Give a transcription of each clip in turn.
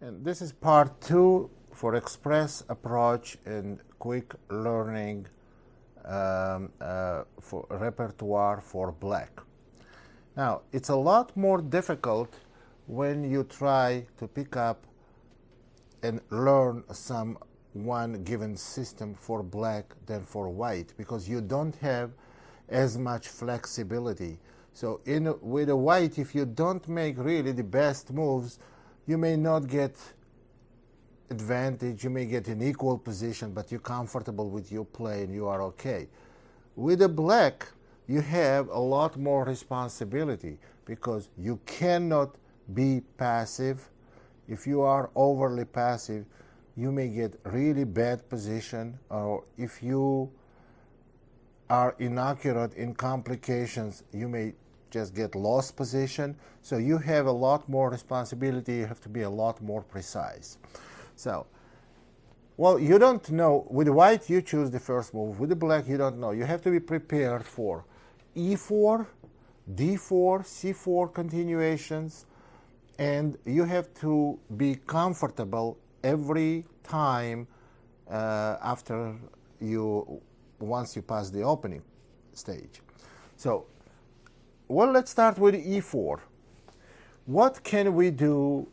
And this is part 2 for express approach and quick learning for repertoire for black. Now, it's a lot more difficult when you try to pick up and learn one given system for black than for white, because you don't have as much flexibility. So with a white, if you don't make really the best moves, you may not get advantage, you may get an equal position, but you're comfortable with your play and you are okay. With a black, you have a lot more responsibility because you cannot be passive. If you are overly passive, you may get really bad position, or if you are inaccurate in complications, you may just get lost position. So you have a lot more responsibility. You have to be a lot more precise. So, well, you don't know. With white, you choose the first move. With the black, you don't know. You have to be prepared for E4, D4, C4 continuations, and you have to be comfortable every time once you pass the opening stage. So, well, let's start with E4. What can we do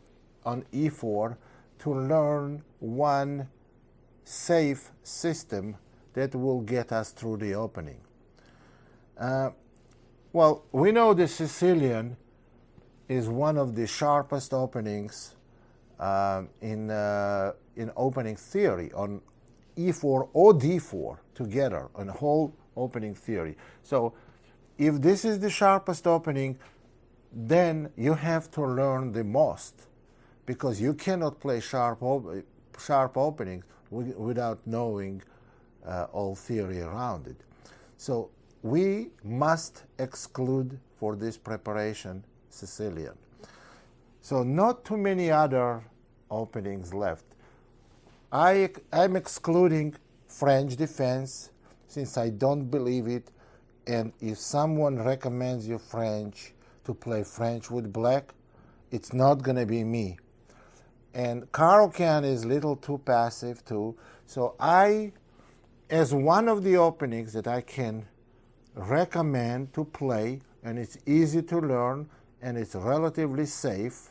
on E4 to learn one safe system that will get us through the opening? Well, we know the Sicilian is one of the sharpest openings in opening theory, on E4 or D4 together, on whole opening theory. So if this is the sharpest opening, then you have to learn the most, because you cannot play sharp openings without knowing all theory around it. So we must exclude for this preparation Sicilian. So not too many other openings left. I'm excluding French defense, since I don't believe it, and if someone recommends you French to play French with black, it's not going to be me. And Caro-Can is a little too passive too. So as one of the openings that I can recommend to play, and it's easy to learn and it's relatively safe,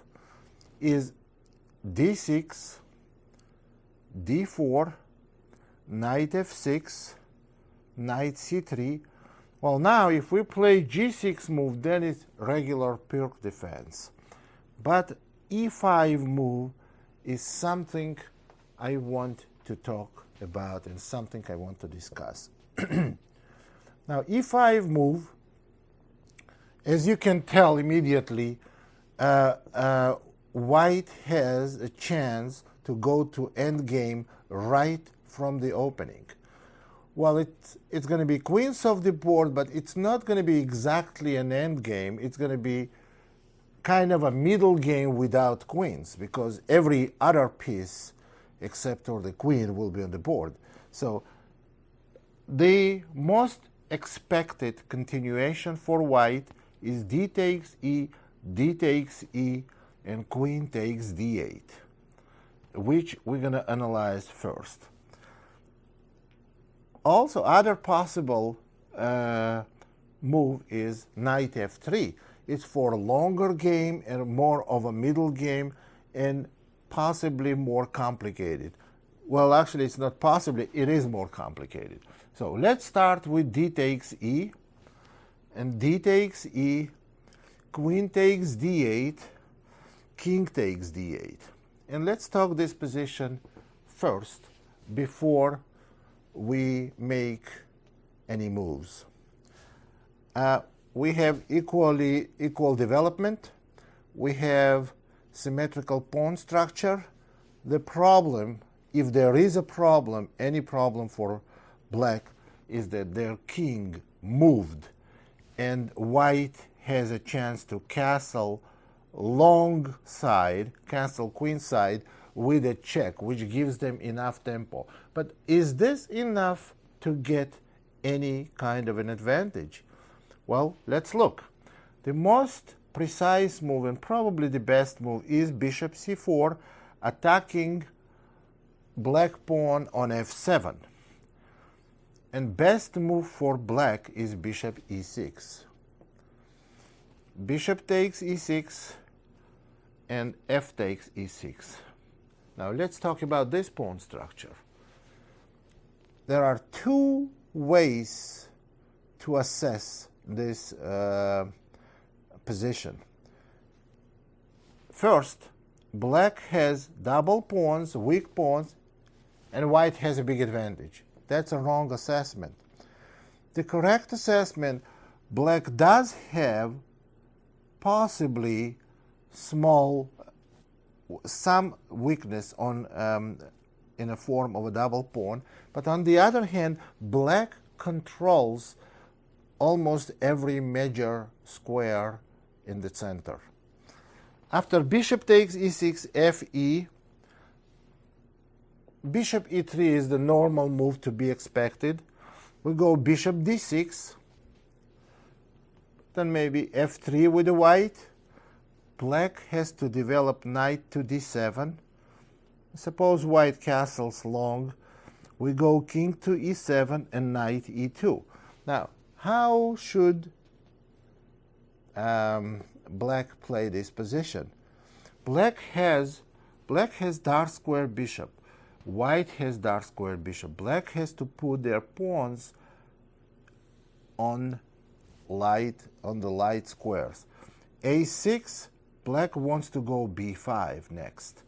is D6, D4, Knight F6, Knight C3. Well, now if we play G6 move, then it's regular pure defense. But E5 move is something I want to talk about and something I want to discuss. Now, E5 move, as you can tell immediately, white has a chance to go to endgame right from the opening. Well, it's going to be queens of the board, but it's not going to be exactly an endgame. It's going to be kind of a middle game without queens, because every other piece except for the queen will be on the board. So the most expected continuation for white is D takes E, D takes E, and queen takes D8, which we're going to analyze first. Also, other possible move is Knight F3. It's for a longer game and more of a middle game and possibly more complicated. Well, actually, it's not possibly, it is more complicated. So let's start with D takes E, and D takes E, queen takes D8, king takes D8. And let's talk this position first before we make any moves. We have equal development. We have symmetrical pawn structure. The problem, if there is a problem, any problem for black, is that their king moved, and white has a chance to castle long side, castle queen side, with a check, which gives them enough tempo. But is this enough to get any kind of an advantage? Well, let's look. The most precise move and probably the best move is bishop c4, attacking black pawn on f7. And best move for black is bishop e6. Bishop takes e6 and f takes e6. Now let's talk about this pawn structure. There are two ways to assess this position. First, black has double pawns, weak pawns, and white has a big advantage. That's a wrong assessment. The correct assessment, black does have possibly some weakness on in a form of a double pawn, but on the other hand, black controls almost every major square in the center. After bishop takes e6, fe, bishop e3 is the normal move to be expected. We go bishop d6, then maybe f3 with the white. Black has to develop knight to d7. Suppose white castles long. We go king to e7 and knight e2. Now, how should black play this position? Black has dark square bishop. White has dark square bishop. Black has to put their pawns on the light squares. a6, black wants to go b5 next.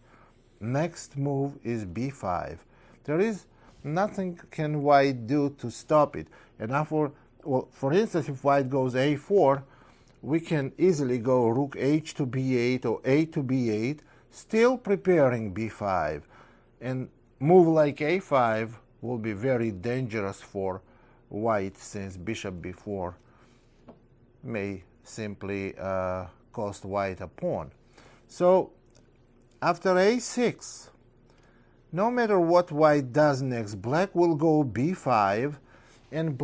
Next move is b5. There is nothing can white do to stop it. And therefore, well, for instance, if white goes a4, we can easily go rook h to b8 or a to b8, still preparing b5. And move like a5 will be very dangerous for white, since bishop b4 may simply cost white a pawn. So after a6, no matter what white does next, black will go b5, and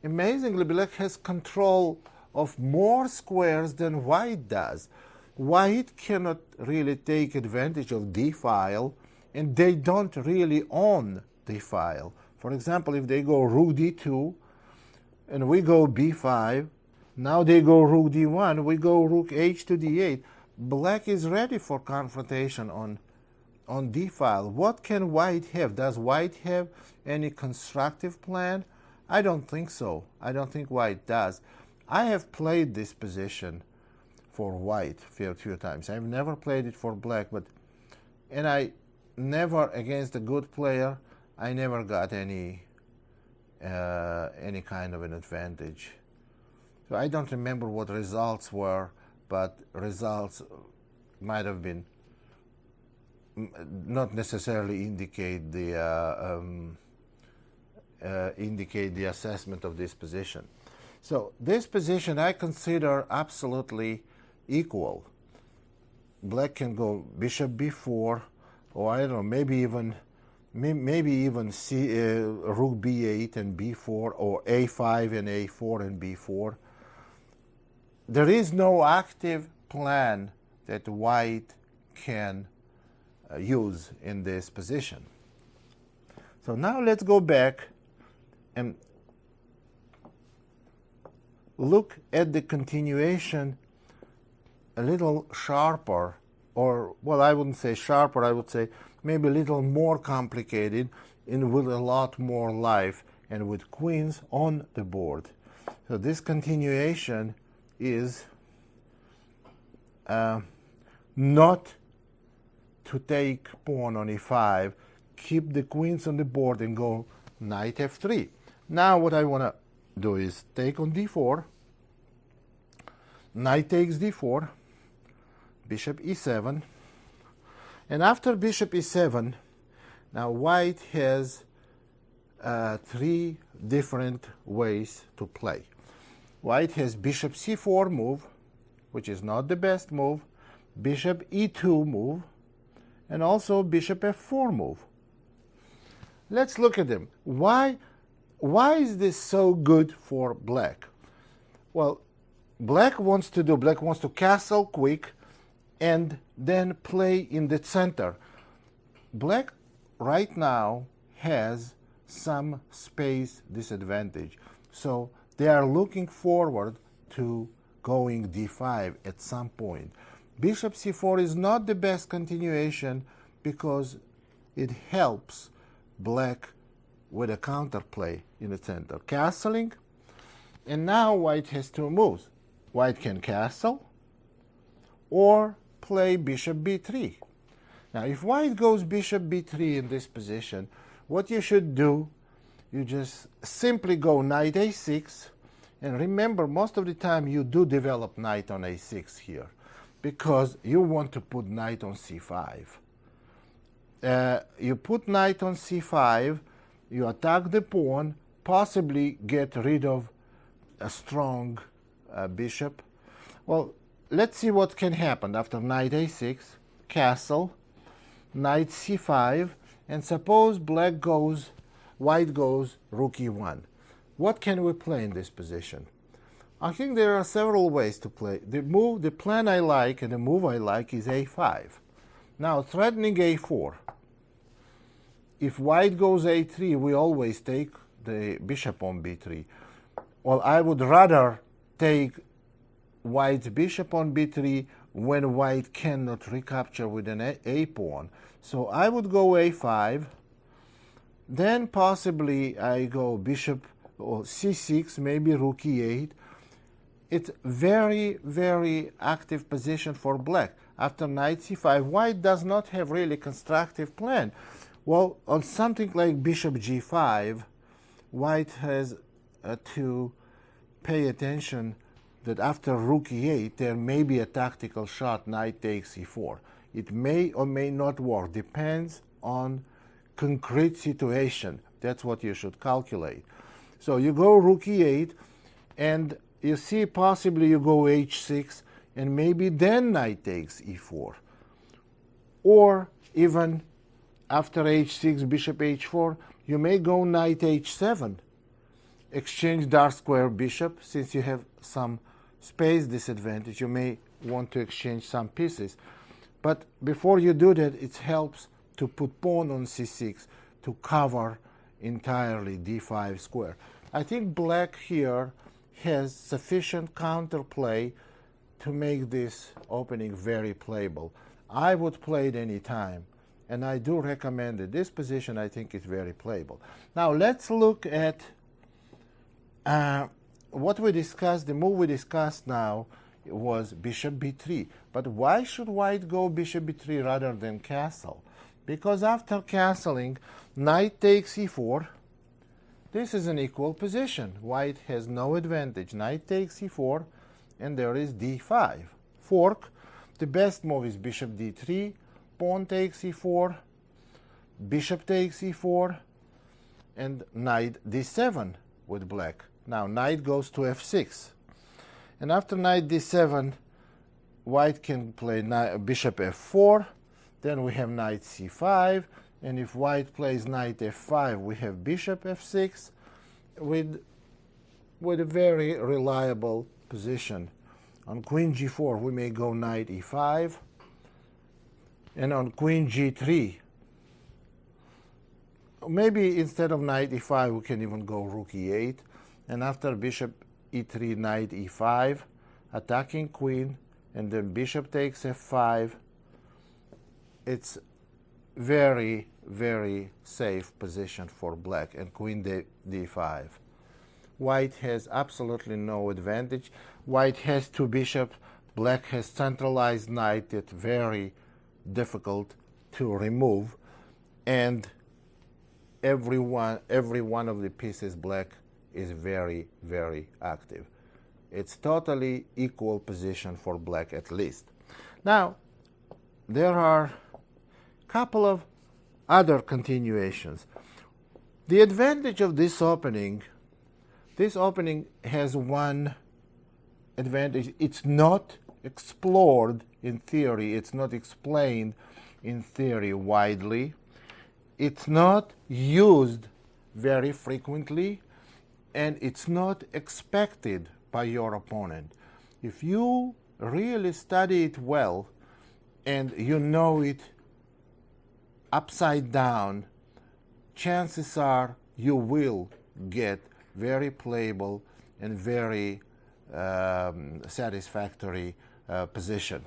amazingly, black has control of more squares than white does. White cannot really take advantage of d-file, and they don't really own d-file. For example, if they go rook d2, and we go b5, now they go rook d1, we go rook h to d8. Black is ready for confrontation on d-file. What can white have? Does white have any constructive plan? I don't think so. I don't think white does. I have played this position for white a few times. I've never played it for black, and I never, against a good player, I never got any kind of an advantage. So I don't remember what results were, but results might have been not necessarily indicate the assessment of this position. So this position I consider absolutely equal. Black can go bishop b4, or I don't know, maybe even rook b8 and b4, or a5 and a4 and b4. There is no active plan that white can use in this position. So now let's go back and look at the continuation a little sharper, or, well, I wouldn't say sharper, I would say maybe a little more complicated and with a lot more life and with queens on the board. So this continuation is not to take pawn on e5, keep the queens on the board and go knight f3. Now what I want to do is take on d4, knight takes d4, bishop e7, and after bishop e7, now white has three different ways to play. White has bishop c4 move, which is not the best move, bishop e2 move, and also bishop f4 move. Let's look at them. Why is this so good for black? Well, black wants to castle quick and then play in the center. Black right now has some space disadvantage, so they are looking forward to going d5 at some point. Bishop c4 is not the best continuation because it helps black with a counterplay in the center. Castling, and now white has two moves. White can castle or play bishop b3. Now, if white goes bishop b3 in this position, what you should do, you just simply go knight a6, and remember, most of the time you do develop knight on a6 here, because you want to put knight on c5. You put knight on c5, you attack the pawn, possibly get rid of a strong bishop. Well, let's see what can happen after knight a6, castle, knight c5, and suppose white goes rook e1. What can we play in this position? I think there are several ways to play. The plan I like and the move I like is a5. Now, threatening a4. If white goes a3, we always take the bishop on b3. Well, I would rather take white's bishop on b3 when white cannot recapture with an a pawn. So I would go a5, then possibly I go bishop or c6, maybe rook e8. It's very, very active position for black. After knight c5, white does not have really constructive plan. Well, on something like bishop g5, white has to pay attention that after rook e8, there may be a tactical shot, knight takes e4. It may or may not work, depends on concrete situation. That's what you should calculate. So you go rook e8, and you see possibly you go h6, and maybe then knight takes e4. Or even after h6, bishop h4, you may go knight h7, exchange dark square bishop. Since you have some space disadvantage, you may want to exchange some pieces. But before you do that, it helps to put pawn on c6 to cover entirely d5 square. I think black here has sufficient counterplay to make this opening very playable. I would play it any time, and I do recommend it. This position, I think, is very playable. Now, let's look at what we discussed. The move we discussed now was bishop b3. But why should white go bishop b3 rather than castle? Because after castling, knight takes e4. This is an equal position. White has no advantage. Knight takes e4, and there is d5. Fork. The best move is bishop d3, pawn takes e4, bishop takes e4, and knight d7 with black. Now knight goes to f6. And after knight d7, white can play bishop f4. Then we have knight c5. And if white plays knight f5, we have bishop f6 with a very reliable position. On queen g4, we may go knight e5. And on queen g3, maybe instead of knight e5, we can even go rook e8. And after bishop e3, knight e5, attacking queen, and then bishop takes f5. It's very, very safe position for black, and queen d5. White has absolutely no advantage. White has two bishops. Black has centralized knight. It's very difficult to remove, and every one of the pieces black is very, very active. It's totally equal position for black at least. Now, there are a couple of other continuations. The advantage of this opening has one advantage. It's not explored in theory. It's not explained in theory widely. It's not used very frequently, and it's not expected by your opponent. If you really study it well, and you know it upside down, chances are you will get very playable and very satisfactory position.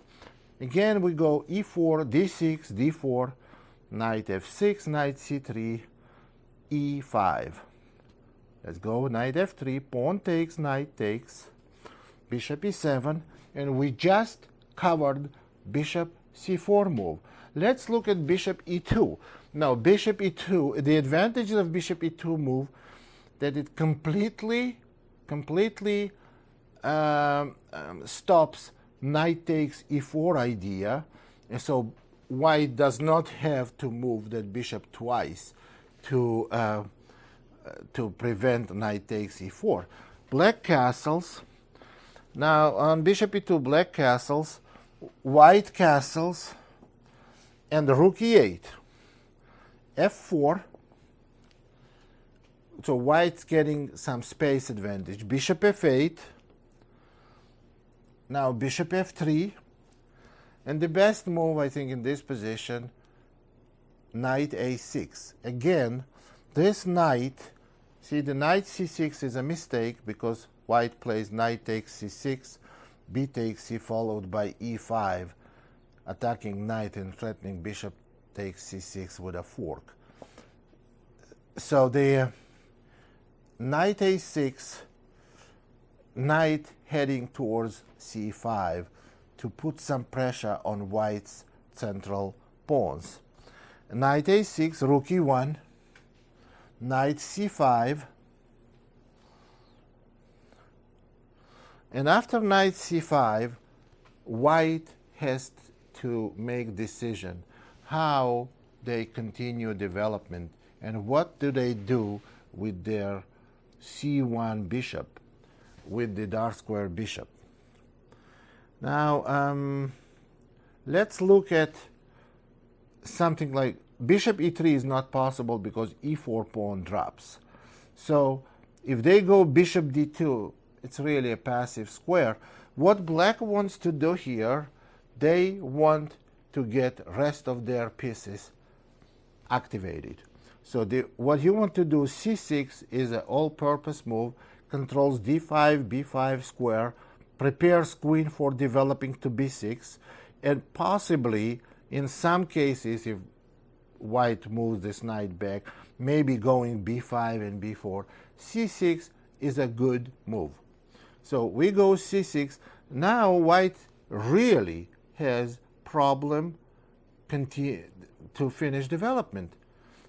Again, we go e4, d6, d4, knight f6, knight c3, e5. Let's go knight f3, pawn takes, knight takes, bishop e7, and we just covered bishop c4 move. Let's look at bishop e2. Now, bishop e2, the advantage of bishop e2 move that it completely stops knight takes e4 idea, and so white does not have to move that bishop twice to prevent knight takes e4. Black castles. Now on bishop e2, black castles, white castles, and rook e8, f4. So white's getting some space advantage. Bishop f8. Now bishop f3. And the best move, I think, in this position, knight a6. Again, this knight, see, the knight c6 is a mistake because white plays knight takes c6, b takes c followed by e5, attacking knight and threatening bishop takes c6 with a fork. So the knight a6, knight heading towards c5 to put some pressure on white's central pawns. Knight a6, rook e1, knight c5, and after knight c5, white has to make decision how they continue development and what do they do with their c1 bishop, with the dark square bishop. Now, let's look at something like bishop e3 is not possible because e4 pawn drops. So if they go bishop d2, it's really a passive square. What black wants to do here, they want to get rest of their pieces activated. So what you want to do, c6 is an all-purpose move, controls d5, b5 square, prepares queen for developing to b6, and possibly, in some cases, if white moves this knight back, maybe going b5 and b4, c6 is a good move. So we go c6. Now white really has problem to finish development.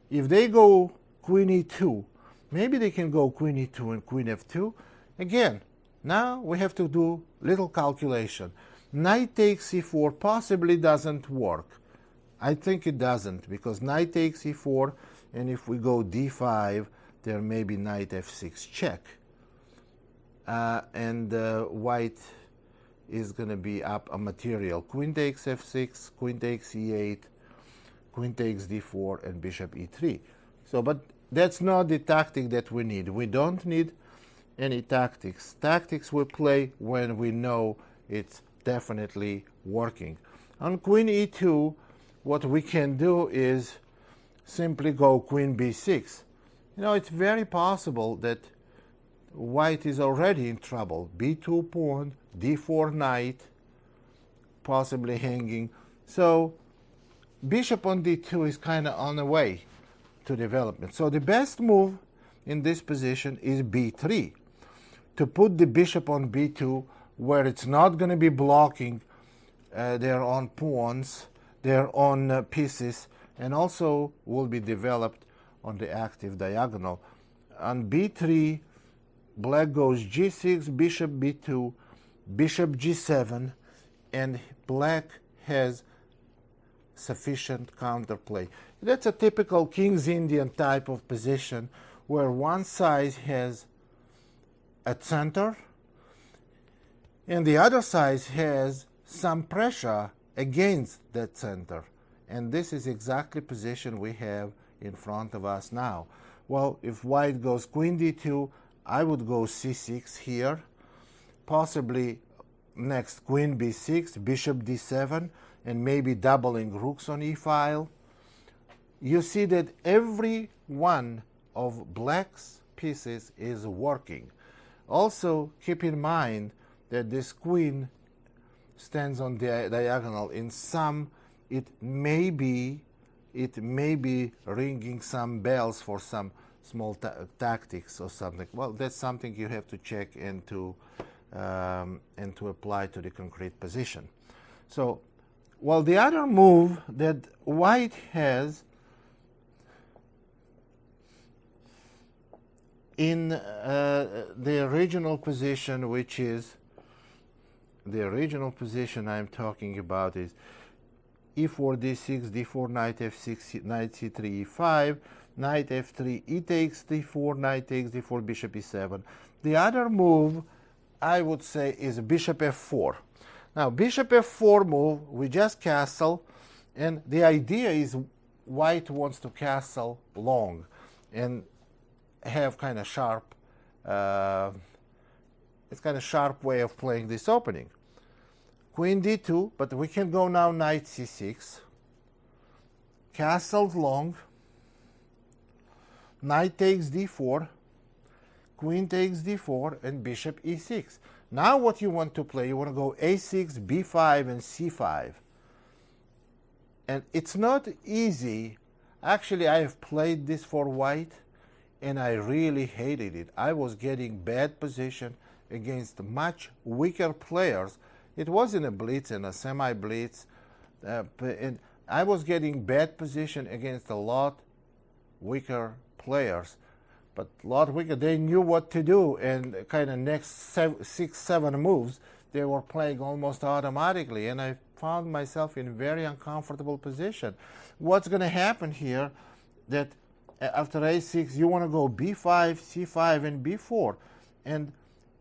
If they go queen e2, maybe they can go queen e2 and queen f2. Again, now we have to do little calculation. Knight takes e4 possibly doesn't work. I think it doesn't, because knight takes e4, and if we go d5, there may be knight f6 check. And white is going to be up a material. Queen takes f6, queen takes e8, queen takes d4, and bishop e3. So, but that's not the tactic that we need. We don't need any tactics. Tactics we play when we know it's definitely working. On queen e2, what we can do is simply go queen b6. You know, it's very possible that white is already in trouble. b2 pawn, d4 knight, possibly hanging. So bishop on d2 is kind of on the way to development. So the best move in this position is b3, to put the bishop on b2 where it's not going to be blocking their own pawns, their own pieces, and also will be developed on the active diagonal. On b3, black goes g6, bishop b2, bishop g7, and black has sufficient counterplay. That's a typical King's Indian type of position where one side has a center and the other side has some pressure against that center. And this is exactly the position we have in front of us now. Well, if white goes queen d2, I would go c6 here, possibly next queen b6, bishop d7, and maybe doubling rooks on e-file. You see that every one of black's pieces is working. Also, keep in mind that this queen stands on the diagonal. In some, it may be ringing some bells for some small tactics or something. Well, that's something you have to check and to apply to the concrete position. So, well, the other move that white has in the original position, which is the original position I'm talking about, is e4, d6, d4, knight f6, knight c3, e5, knight f3, e takes d4, knight takes d4, bishop e7. The other move, I would say, is bishop f4. Now, bishop f4 move, we just castle, and the idea is white wants to castle long and have kind of sharp, it's kind of sharp way of playing this opening. Queen d2, but we can go now knight c6, castled long, knight takes d4, queen takes d4, and bishop e6. Now what you want to play, you want to go a6, b5, and c5. And it's not easy. Actually, I have played this for white, and I really hated it. I was getting bad position against much weaker players. It wasn't a blitz and a semi-blitz, and I was getting bad position against a lot weaker players. But a lot weaker, they knew what to do, and kind of next 6, 7 moves, they were playing almost automatically, and I found myself in a very uncomfortable position. What's going to happen here, that after a6, you want to go b5, c5, and b4. And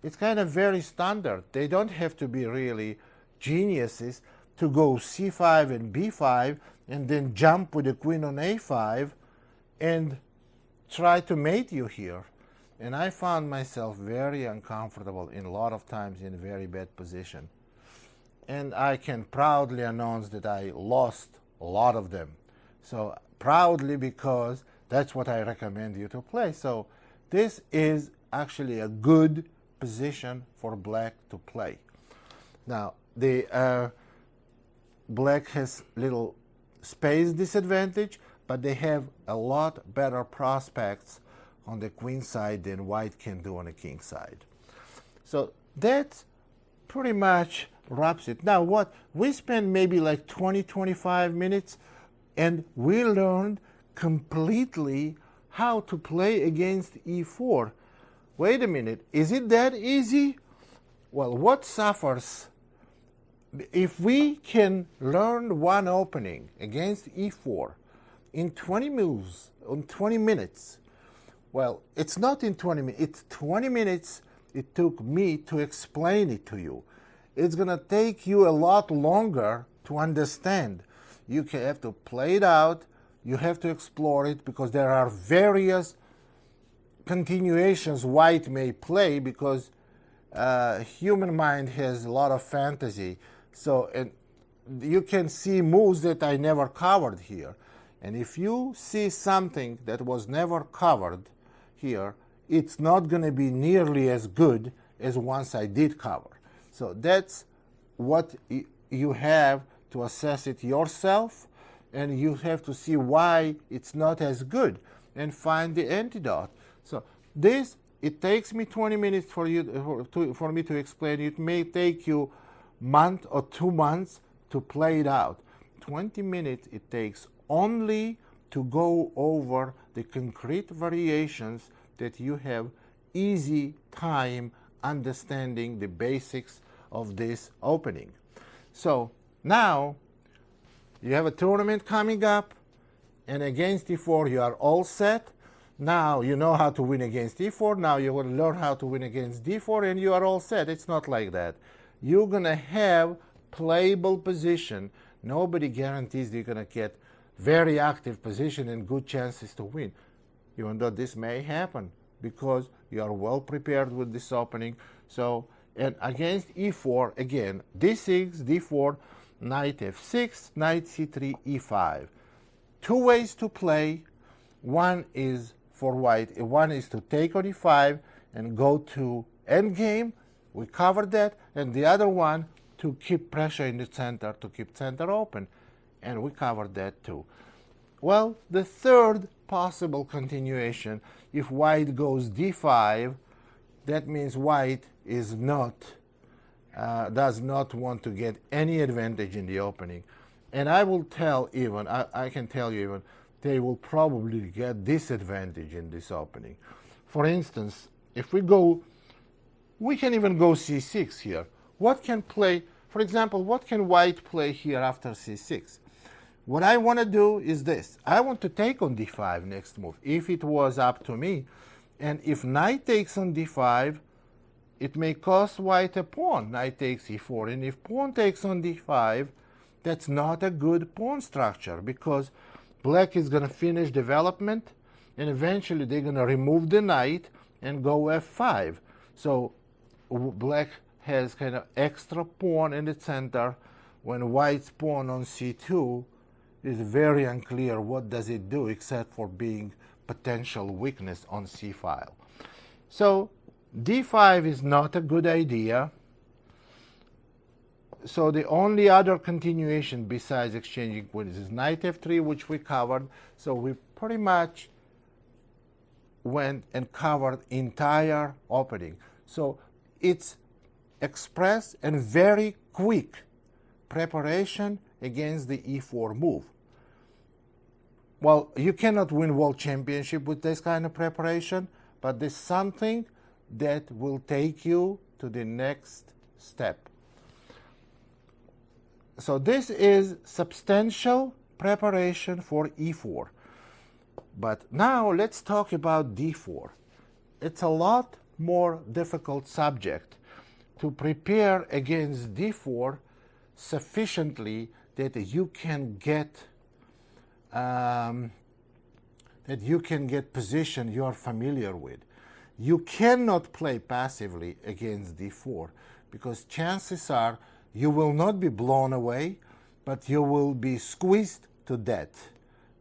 it's kind of very standard. They don't have to be really geniuses to go c5 and b5 and then jump with the queen on a5 and try to mate you here. And I found myself very uncomfortable in a lot of times in a very bad position. And I can proudly announce that I lost a lot of them. So proudly, because that's what I recommend you to play. So this is actually a good position for black to play. Now, the black has little space disadvantage, but they have a lot better prospects on the queen side than white can do on the king side. So that pretty much wraps it. Now what, we spent maybe like 20-25 minutes, and we learned completely how to play against e4. Wait a minute, is it that easy? Well, what suffers? If we can learn one opening against e4 in 20 moves, in 20 minutes, well, it's not in 20 minutes, it's 20 minutes it took me to explain it to you. It's going to take you a lot longer to understand. You have to play it out, you have to explore it, because there are various continuations white may play, because human mind has a lot of fantasy. So and you can see moves that I never covered here. And if you see something that was never covered here, it's not going to be nearly as good as once I did cover. So that's what you have to assess it yourself, and you have to see why it's not as good and find the antidote. So this, it takes me 20 minutes for me to explain. It may take you a month or 2 months to play it out. 20 minutes it takes only to go over the concrete variations that you have easy time understanding the basics of this opening. So now you have a tournament coming up, and against e4 you are all set. Now you know how to win against e4. Now you will learn how to win against d4, and you are all set. It's not like that. You're going to have playable position. Nobody guarantees you're going to get very active position and good chances to win, even though this may happen because you are well prepared with this opening. So, and against e4, again, d6, d4, knight f6, knight c3, e5. Two ways to play. One is for white, one is to take on e5 and go to endgame. We covered that. And the other one to keep pressure in the center, to keep center open. And we covered that too. Well, the third possible continuation, if white goes d5, that means white is not, does not want to get any advantage in the opening. And I will tell even, I can tell you even, they will probably get disadvantage in this opening. For instance, if we go, we can even go c6 here. What can play, for example, what can white play here after c6? What I want to do is this. I want to take on d5 next move, if it was up to me. And if knight takes on d5, it may cost white a pawn. Knight takes e4. And if pawn takes on d5, that's not a good pawn structure, because black is going to finish development, and eventually they're going to remove the knight and go f5. So black has kind of extra pawn in the center when white's pawn on c2 is very unclear what does it do except for being potential weakness on c file. So d5 is not a good idea. So the only other continuation besides exchanging queens is knight f3, which we covered. So we pretty much went and covered entire opening. So it's express and very quick preparation against the e4 move. Well, you cannot win world championship with this kind of preparation, but there's something that will take you to the next step. So this is substantial preparation for e4. But now let's talk about d4. It's a lot more difficult subject to prepare against d4 sufficiently that you can get position you are familiar with. You cannot play passively against d4 because chances are you will not be blown away, but you will be squeezed to death.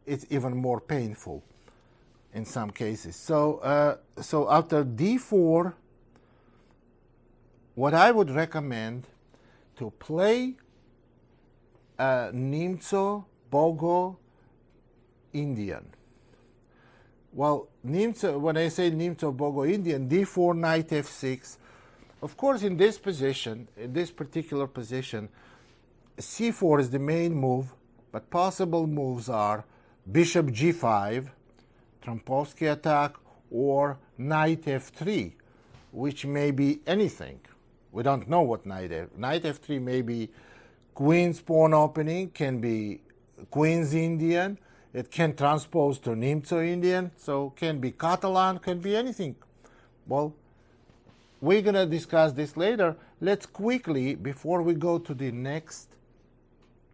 It's even more painful in some cases. So, so after d4, what I would recommend to play Nimzo, Bogo, Indian. Well, Nimzo, when I say Nimzo, Bogo, Indian, d4, knight f6. Of course, in this position, in this particular position, c4 is the main move, but possible moves are bishop g5, Trompovsky attack, or knight f3, which may be anything. We don't know what knight f3 may be queen's pawn opening, can be queen's Indian, it can transpose to Nimzo Indian, so can be Catalan, can be anything. Well, we're going to discuss this later. Let's quickly, before we go to the next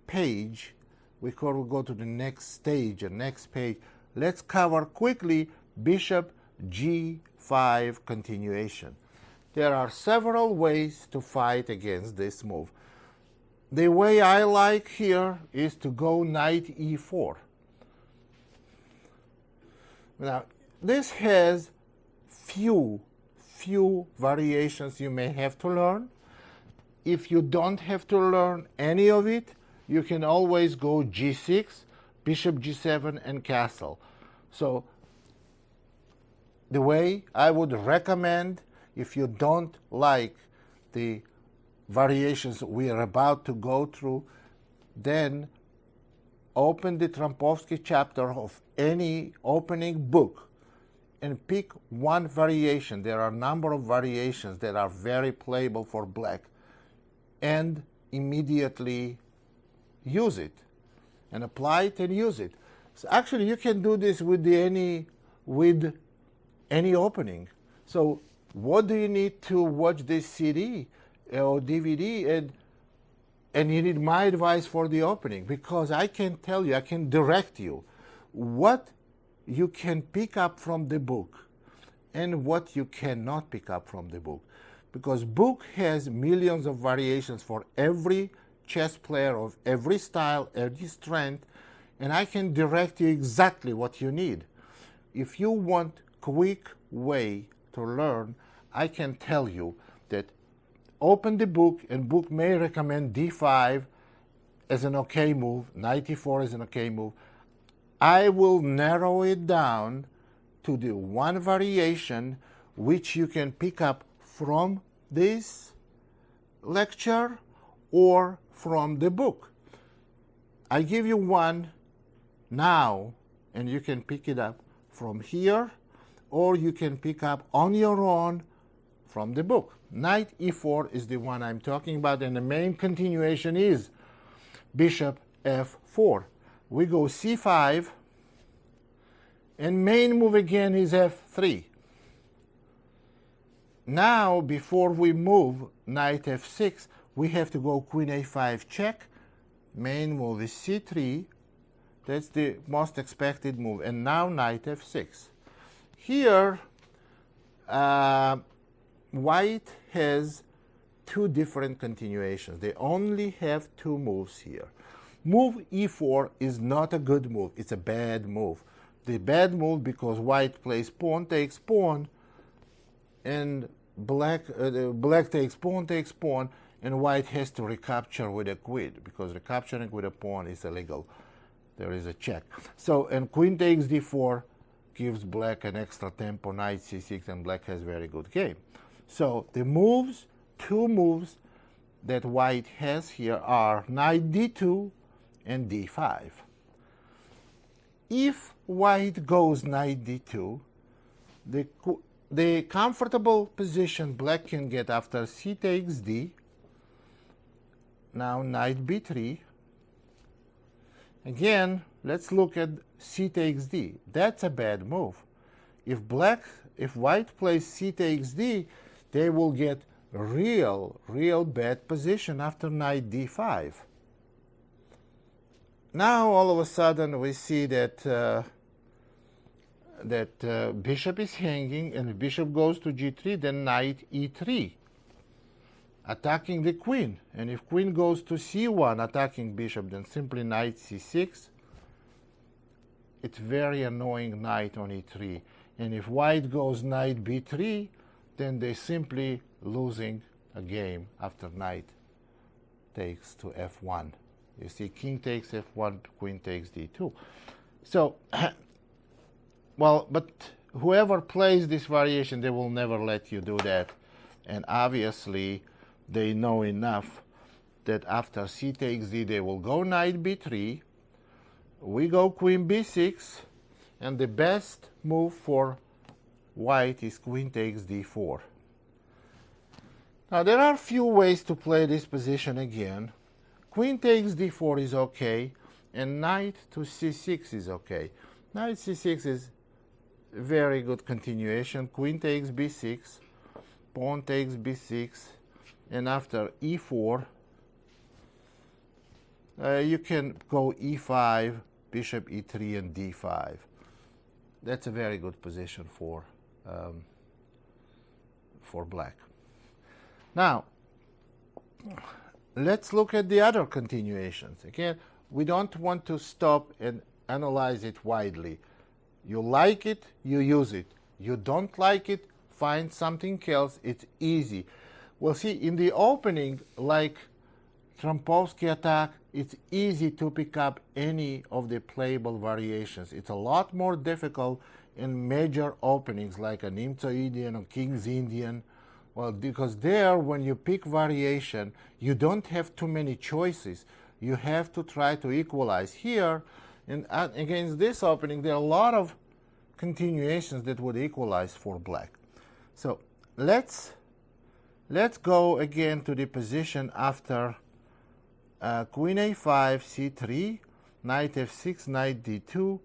page, before we go to the next stage or next page, let's cover quickly bishop g5 continuation. There are several ways to fight against this move. The way I like here is to go knight e4. Now, this has few variations you may have to learn. If you don't have to learn any of it, you can always go g6, bishop g7, and castle. So the way I would recommend, if you don't like the variations we are about to go through, then open the Trompovsky chapter of any opening book and pick one variation. There are a number of variations that are very playable for black, and immediately use it and apply it and use it. So actually you can do this with any opening. So what do you need to watch this CD or DVD? And you need my advice for the opening, because I can tell you, I can direct you what you can pick up from the book and what you cannot pick up from the book. Because book has millions of variations for every chess player of every style, every strength, and I can direct you exactly what you need. If you want quick way to learn, I can tell you that open the book, and book may recommend d5 as an okay move, knight e4 is an okay move. I will narrow it down to the one variation which you can pick up from this lecture or from the book. I give you one now, and you can pick it up from here, or you can pick up on your own from the book. Knight e4 is the one I'm talking about, and the main continuation is bishop f4. We go c5, and main move again is f3. Now, before we move knight f6, we have to go queen a5 check. Main move is c3. That's the most expected move. And now knight f6. Here, white has two different continuations. They only have two moves here. Move e4 is not a good move. It's a bad move. The bad move because white plays pawn takes pawn, and black takes pawn, and white has to recapture with a queen, because recapturing with a pawn is illegal. There is a check. So, and queen takes d4 gives black an extra tempo, knight c6, and black has very good game. So the moves, two moves that white has here are knight d2 and d5. If white goes knight d2, the comfortable position black can get after c takes d, now knight b3. Again, let's look at c takes d. That's a bad move. If white plays c takes d, they will get real bad position after knight d5. Now all of a sudden we see that bishop is hanging, and if bishop goes to g3, then knight e3, attacking the queen. And if queen goes to c1, attacking bishop, then simply knight c6. It's very annoying knight on e3. And if white goes knight b3, then they simply losing a game after knight takes to f1. You see, king takes f1, queen takes d2. So, well, but whoever plays this variation, they will never let you do that. And obviously, they know enough that after c takes d, they will go knight b3. We go queen b6, and the best move for white is queen takes d4. Now, there are a few ways to play this position again. Queen takes d4 is okay, and knight to c6 is okay. Knight c6 is very good continuation. Queen takes b6, pawn takes b6, and after e4, you can go e5, bishop e3, and d5. That's a very good position for black. Now, let's look at the other continuations. Again, we don't want to stop and analyze it widely. You like it, you use it. You don't like it, find something else. It's easy. Well, see, in the opening, like Trompovsky attack, it's easy to pick up any of the playable variations. It's a lot more difficult in major openings like a Nimzo-Indian or King's Indian. Well, because there, when you pick variation, you don't have too many choices. You have to try to equalize. Here, and against this opening, there are a lot of continuations that would equalize for black. So let's go again to the position after queen a5, c3, knight f6, knight d2,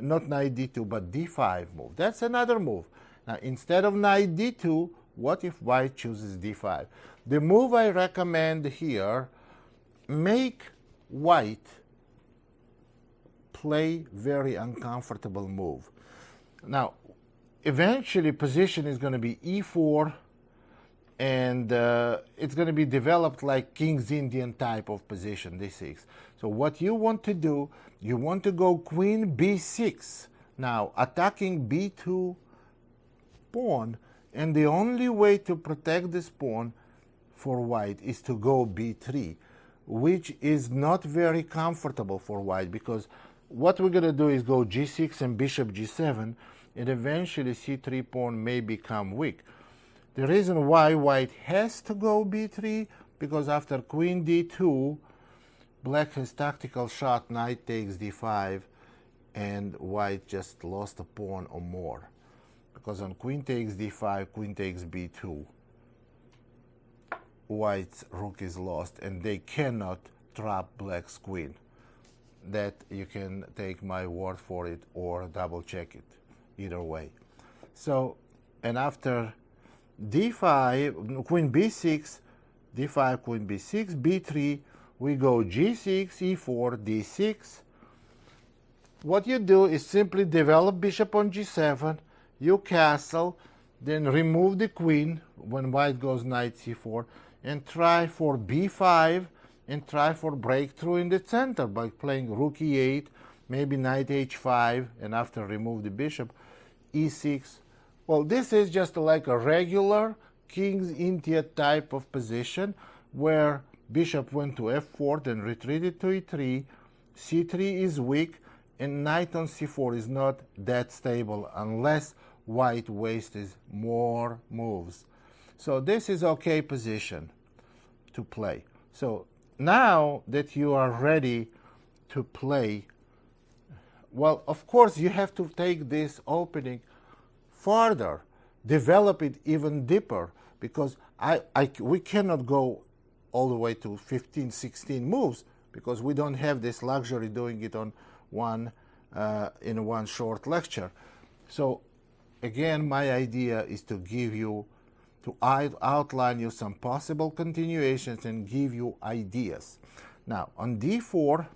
not knight d2, but d5 move. That's another move. Now, instead of knight d2, what if white chooses d5? The move I recommend here, make white play very uncomfortable move. Now, eventually position is going to be e4, and it's going to be developed like King's Indian type of position, d6. So what you want to do, you want to go queen b6. Now, attacking b2 pawn, and the only way to protect this pawn for white is to go b3, which is not very comfortable for white, because what we're going to do is go g6 and bishop g7, and eventually c3 pawn may become weak. The reason why white has to go b3, because after queen d2, black has tactical shot, knight takes d5, and white just lost a pawn or more. Because on queen takes d5, queen takes b2, white's rook is lost, and they cannot trap black's queen. That you can take my word for it or double check it, either way. So, and after d5, queen b6, d5, queen b6, b3, we go g6, e4, d6. What you do is simply develop bishop on g7, you castle, then remove the queen when white goes knight c4, and try for b5, and try for breakthrough in the center by playing rook e8, maybe knight h5, and after remove the bishop, e6. Well, this is just like a regular King's India type of position where bishop went to f4, then retreated to e3, c3 is weak, and knight on c4 is not that stable unless white wastes more moves. So this is okay position to play. So now that you are ready to play, well, of course you have to take this opening farther, develop it even deeper, because we cannot go all the way to 15, 16 moves, because we don't have this luxury doing it on in one short lecture. So again, my idea is to give you, to outline you some possible continuations and give you ideas. Now, on d4,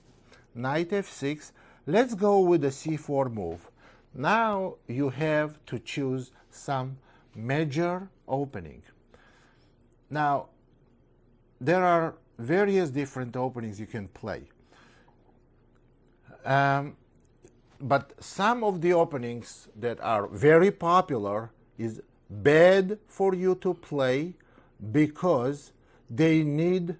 knight f6, let's go with the c4 move. Now you have to choose some major opening. Now, there are various different openings you can play. But some of the openings that are very popular is bad for you to play because they need,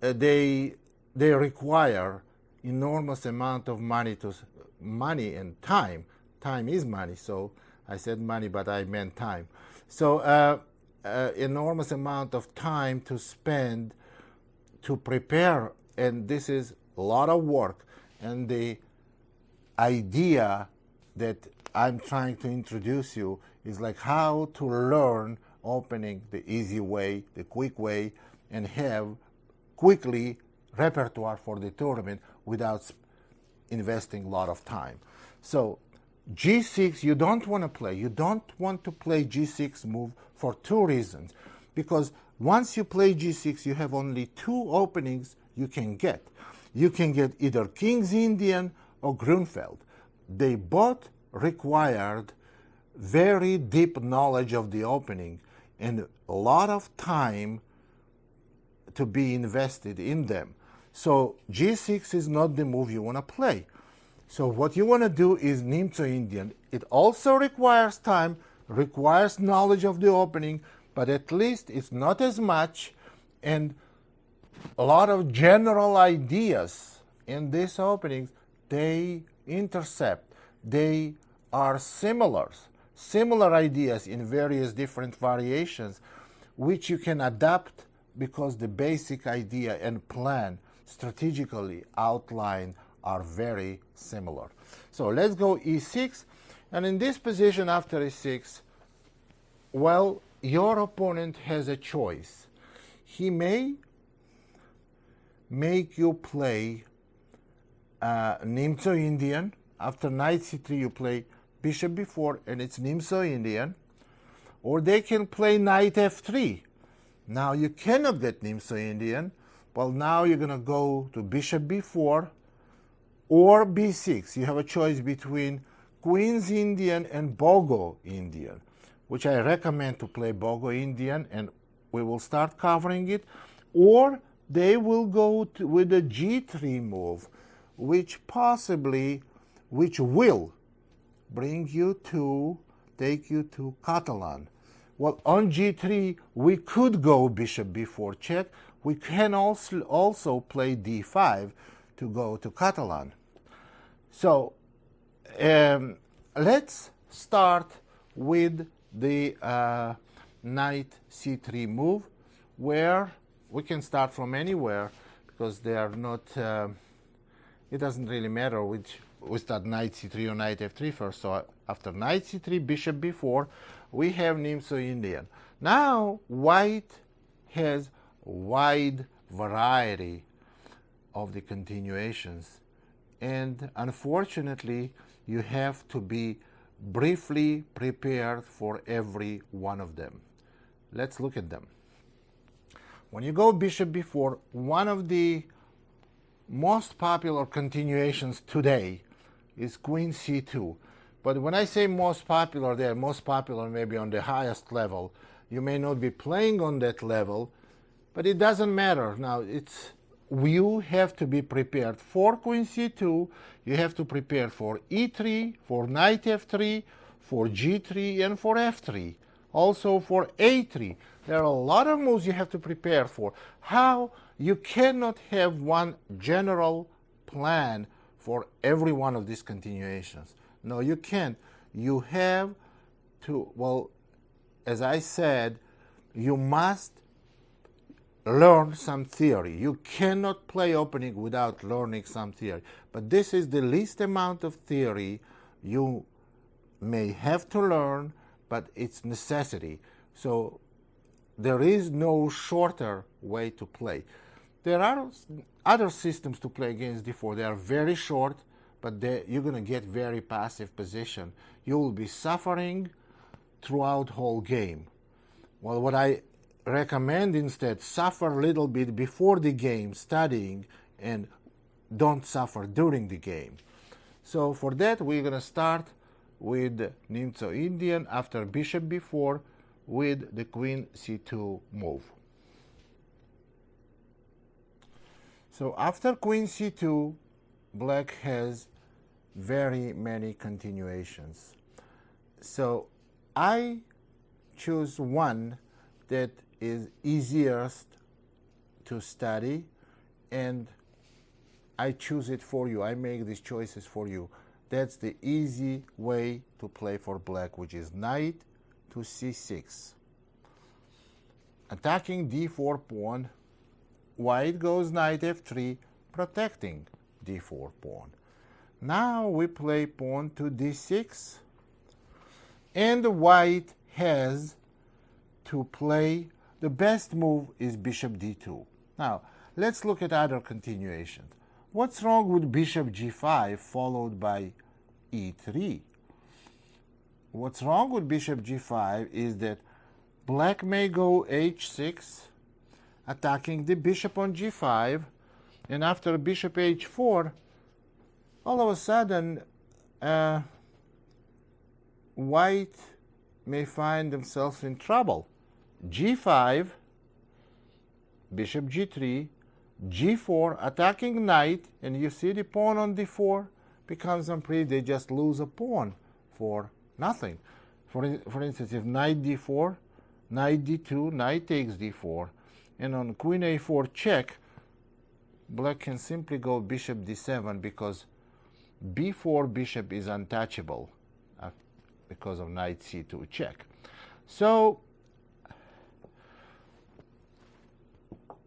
they require enormous amount of money and time. Time is money, so I said money, but I meant time. So enormous amount of time to spend to prepare, and this is a lot of work. And the idea that I'm trying to introduce you is like how to learn opening the easy way, the quick way, and have quickly repertoire for the tournament without investing a lot of time. So g6 you don't want to play. You don't want to play g6 move for two reasons. Because once you play g6, you have only two openings you can get. You can get either King's Indian or Grunfeld. They both required very deep knowledge of the opening and a lot of time to be invested in them. So g6 is not the move you want to play. So what you want to do is Nimzo Indian. It also requires time, requires knowledge of the opening, but at least it's not as much, and a lot of general ideas in these openings, they intercept. They are similar ideas in various different variations, which you can adapt because the basic idea and plan strategically outlined are very similar. So let's go e6, and in this position after e6, well, your opponent has a choice. He may make you play Nimzo Indian. After knight c3 you play bishop b4 and it's Nimzo Indian, or they can play knight f3. Now you cannot get Nimzo Indian. Well, now you're going to go to bishop b4 or b6. You have a choice between Queen's Indian and Bogo Indian. which I recommend to play Bogo Indian, and we will start covering it, or they will go with the G3 move, which will bring you to, take you to Catalan. Well, on G3, we could go bishop b4 check. We can also play d5 to go to Catalan. So let's start with the knight c3 move, where we can start from anywhere because they are not, it doesn't really matter which we start knight c3 or knight f3 first. So after knight c3, bishop b4, we have Nimzo Indian. Now white has wide variety of the continuations, and unfortunately you have to be briefly prepared for every one of them. Let's look at them. When you go bishop b4, one of the most popular continuations today is queen c2. But when I say most popular, they are most popular maybe on the highest level. You may not be playing on that level, but it doesn't matter. Now, you have to be prepared for queen c2. You have to prepare for e3, for knight f3, for g3, and for f3. Also for a3. There are a lot of moves you have to prepare for. How? You cannot have one general plan for every one of these continuations. No, you can't. You have to, well, as I said, you must learn some theory. You cannot play opening without learning some theory. But this is the least amount of theory you may have to learn, but it's necessity. So there is no shorter way to play. There are other systems to play against d4. They are very short, but you're going to get very passive position. You will be suffering throughout whole game. Well, what I recommend instead, suffer a little bit before the game studying, and don't suffer during the game. So for that, we're going to start with Nimzo Indian after bishop b4 with the queen c2 move. So after queen c2, black has very many continuations. So I choose one that is easiest to study, and I choose it for you. I make these choices for you. That's the easy way to play for black, which is knight to c6. Attacking d4 pawn, white goes knight f3, protecting d4 pawn. Now we play pawn to d6, and white has to play, the best move is bishop d2. Now, let's look at other continuations. What's wrong with bishop g5 followed by e3? What's wrong with bishop g5 is that black may go h6, attacking the bishop on g5, and after bishop h4, all of a sudden, white may find themselves in trouble. g5, bishop g3, g4, attacking knight, and you see the pawn on d4 becomes unpretty. They just lose a pawn for nothing. For instance, if knight d4, knight d2, knight takes d4, and on queen a4 check, black can simply go bishop d7 because b4 bishop is untouchable because of knight c2 check. So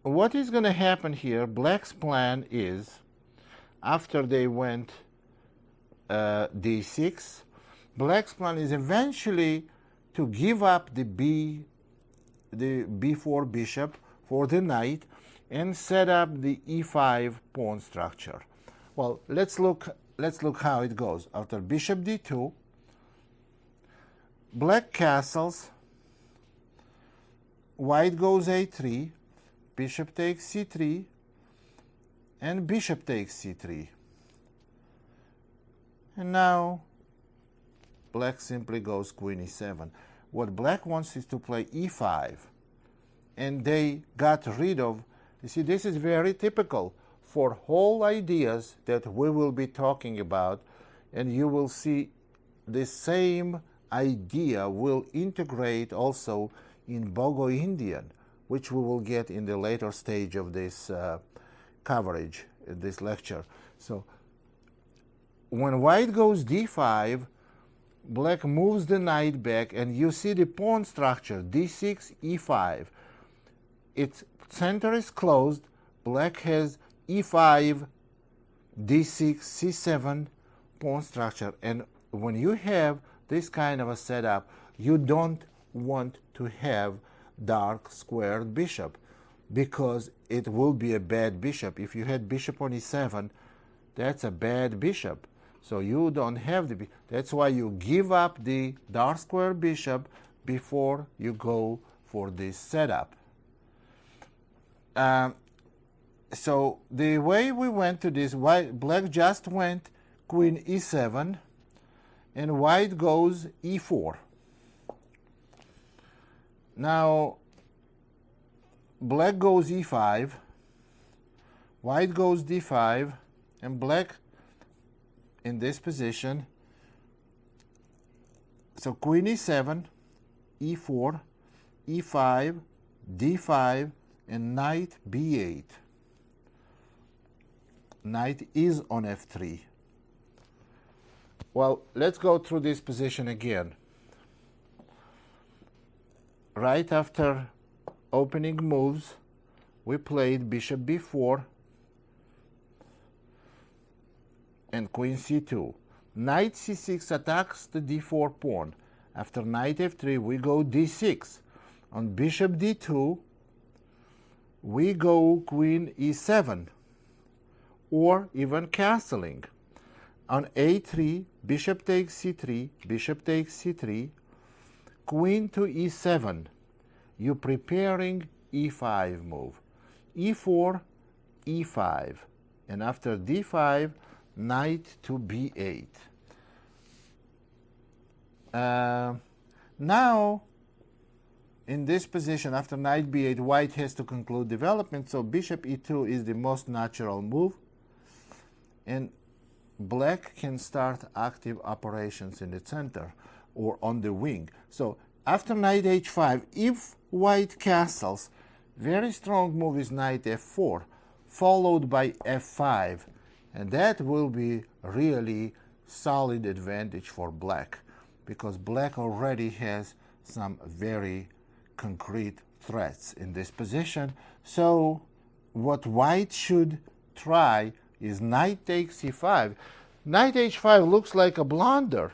what is going to happen here, black's plan is, after they went d6, black's plan is eventually to give up the b4 bishop for the knight and set up the e5 pawn structure. Well, let's look how it goes. After bishop d2, black castles, white goes a3, bishop takes c3, and bishop takes c3. And now black simply goes queen e7. what black wants is to play e5. And they got rid of, you see, this is very typical for whole ideas that we will be talking about, and you will see the same idea will integrate also in Bogo Indian, which we will get in the later stage of this coverage, this lecture. So when white goes d5, black moves the knight back, and you see the pawn structure, d6, e5. Its center is closed. Black has e5, d6, c7 pawn structure. And when you have this kind of a setup, you don't want to have dark squared bishop, because it will be a bad bishop. If you had bishop on e7, that's a bad bishop. So you don't have the, that's why you give up the dark square bishop before you go for this setup. So the way we went to this, black just went queen e7, and white goes e4. Now black goes e5, white goes d5, and black in this position. So queen e7, e4, e5, d5, and knight b8. Knight is on f3. Well, let's go through this position again. Right after opening moves, we played bishop b4 and queen c2. Knight c6 attacks the d4 pawn. After knight f3, we go d6. On bishop d2, we go queen e7, or even castling. On a3, bishop takes c3, bishop takes c3, queen to e7. You're preparing e5 move. e4, e5. And after d5, knight to b8. Now, in this position, after knight b8, white has to conclude development, so bishop e2 is the most natural move, and black can start active operations in the center or on the wing. So after knight h5, if white castles, very strong move is knight f4, followed by f5, and that will be really solid advantage for black, because black already has some very concrete threats in this position. So what white should try is knight takes c5. Knight h5 looks like a blunder.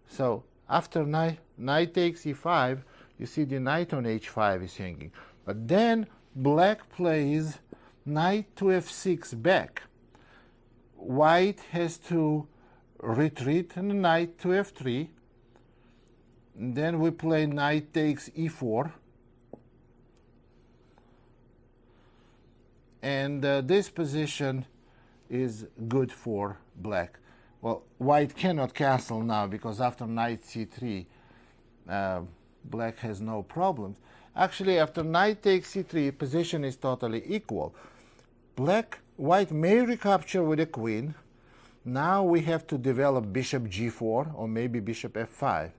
So after knight takes e5, you see the knight on h5 is hanging. But then black plays knight to f6 back. White has to retreat and knight to f3. And then we play knight takes e4. And this position is good for black. Well, white cannot castle now, because after knight c3, black has no problems. Actually, after knight takes c3, position is totally equal. White may recapture with a queen. Now we have to develop bishop g4 or maybe bishop f5.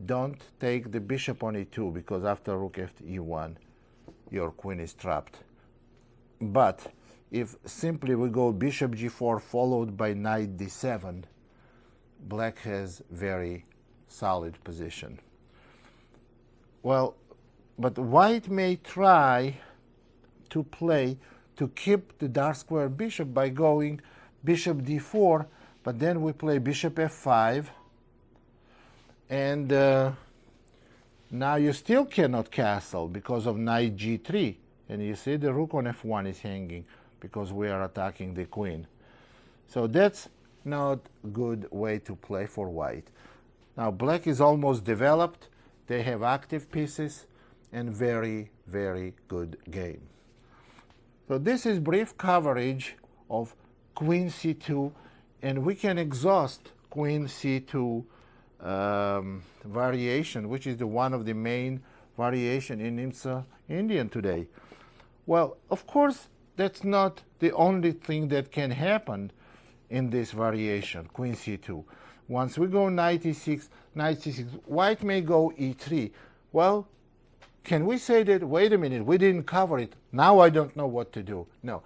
Don't take the bishop on e2, because after rook e1, your queen is trapped. But if simply we go bishop g4 followed by knight d7, black has very solid position. Well, but white may try to keep the dark square bishop by going bishop d4, but then we play bishop f5, and now you still cannot castle because of knight g3, and you see the rook on f1 is hanging because we are attacking the queen. So that's not a good way to play for white. Now black is almost developed. They have active pieces and very, very good game. So this is brief coverage of queen c2, and we can exhaust queen c2 variation, which is one of the main variation in Indian today. Well, of course, that's not the only thing that can happen in this variation, queen c2. Once we go knight e6, white may go e3. Well, can we say that, wait a minute, we didn't cover it, now I don't know what to do? No.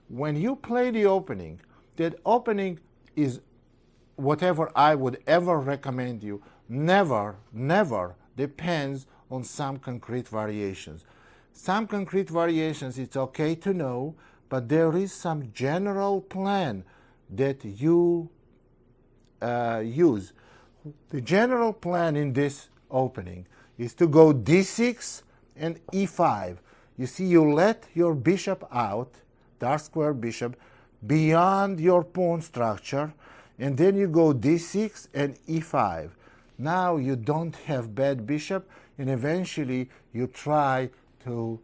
When you play the opening, that opening is whatever I would ever recommend you, never depends on some concrete variations. Some concrete variations, it's okay to know, but there is some general plan that you use. The general plan in this opening is to go d6 and e5. You see, you let your bishop out, dark square bishop, beyond your pawn structure, and then you go d6 and e5. Now you don't have bad bishop, and eventually you try to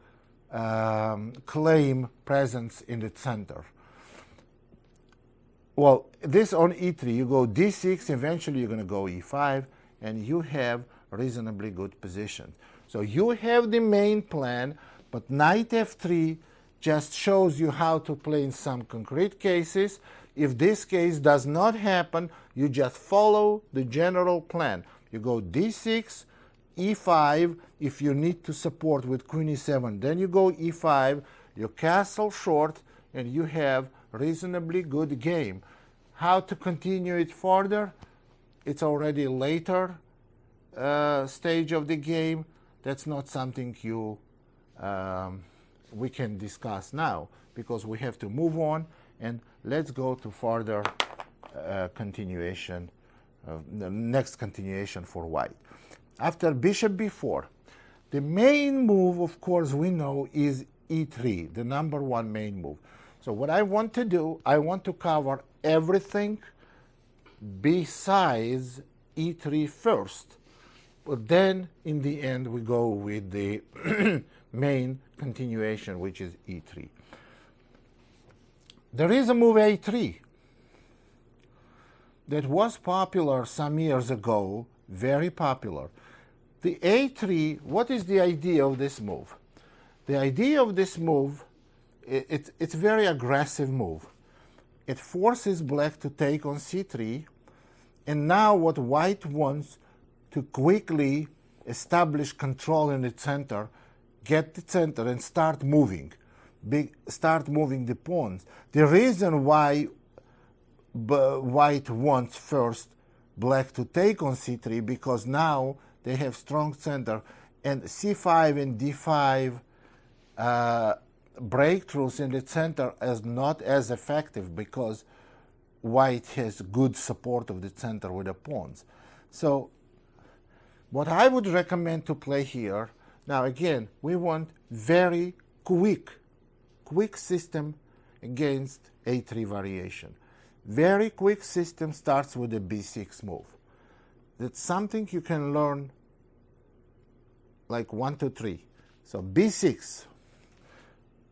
claim presence in the center. Well, this on e3, you go d6, eventually you're going to go e5, and you have reasonably good position. So you have the main plan, but knight f3 just shows you how to play in some concrete cases. If this case does not happen, you just follow the general plan. You go d6, e5 if you need to support with queen e7. Then you go e5, you castle short, and you have reasonably good game. How to continue it further? It's already later stage of the game. That's not something we can discuss now, because we have to move on, and let's go to further continuation, the next continuation for white. After bishop b4, the main move, of course, we know is e3, the number one main move. So what I want to do, I want to cover everything besides e3 first. But then, in the end, we go with the main continuation, which is e3. There is a move a3 that was popular some years ago, very popular. The a3, what is the idea of this move? The idea of this move, it's a very aggressive move. It forces black to take on c3, and now what white wants to quickly establish control in the center, get the center and start moving, start moving the pawns. The reason why white wants first black to take on c3, because now they have strong center, and c5 and d5 breakthroughs in the center is not as effective because white has good support of the center with the pawns. So what I would recommend to play here, now again, we want very quick system against a3 variation. Very quick system starts with the b6 move. That's something you can learn like 1, 2, 3. So b6,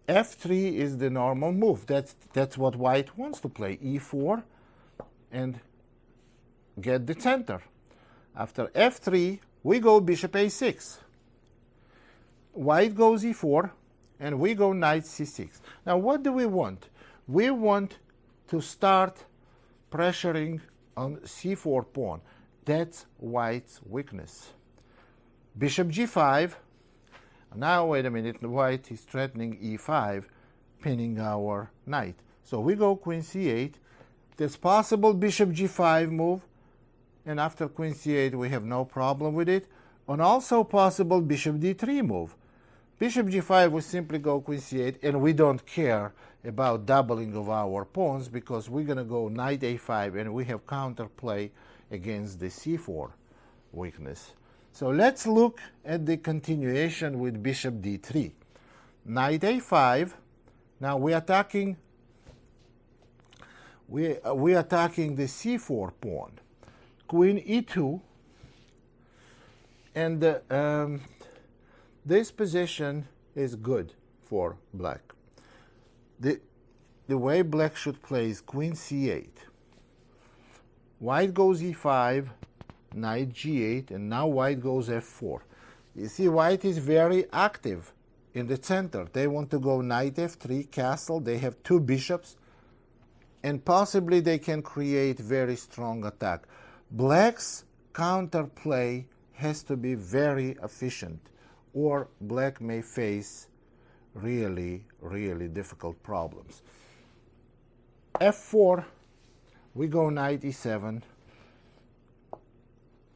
f3 is the normal move. That's what white wants to play, e4, and get the center. After f3, we go bishop a6. White goes e4, and we go knight c6. Now, what do we want? We want to start pressuring on c4 pawn. That's white's weakness. Bishop g5. Now, wait a minute, white is threatening e5, pinning our knight. So we go queen c8. There's possible bishop g5 move, and after queen c8 we have no problem with it. And also possible bishop d3 move. Bishop g5 we simply go queen c8, and we don't care about doubling of our pawns because we're going to go knight a5, and we have counterplay against the c4 weakness. So let's look at the continuation with bishop d3. Knight a5. Now we're attacking the c4 pawn. Queen e2. And this position is good for black. The way black should play is queen c8. White goes e5, knight g8, and now white goes f4. You see, white is very active in the center. They want to go knight f3, castle. They have two bishops, and possibly they can create very strong attack. Black's counterplay has to be very efficient, or black may face really, really difficult problems. f4, we go knight e7,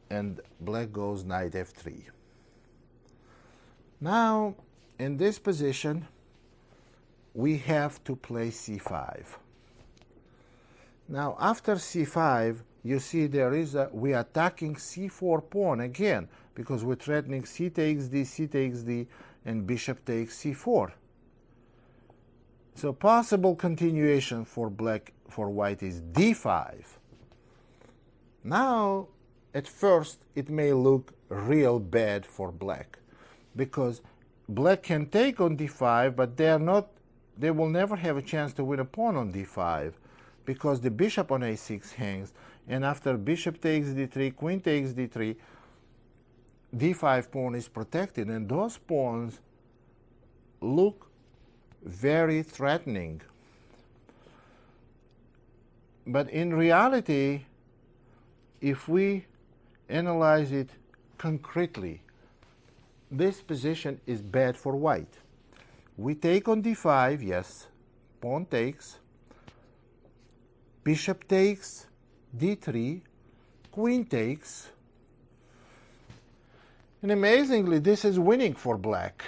and black goes knight f3. Now, in this position, we have to play c5. Now, after c5, you see we're attacking c4 pawn again, because we're threatening c takes d, and bishop takes c4. So possible continuation for white is d5. Now, at first, it may look real bad for black, because black can take on d5, but they will never have a chance to win a pawn on d5, because the bishop on a6 hangs, and after bishop takes d3, queen takes d3, d5 pawn is protected, and those pawns look very threatening. But in reality, if we analyze it concretely, this position is bad for white. We take on d5, yes, pawn takes, bishop takes d3, queen takes, and amazingly, this is winning for black.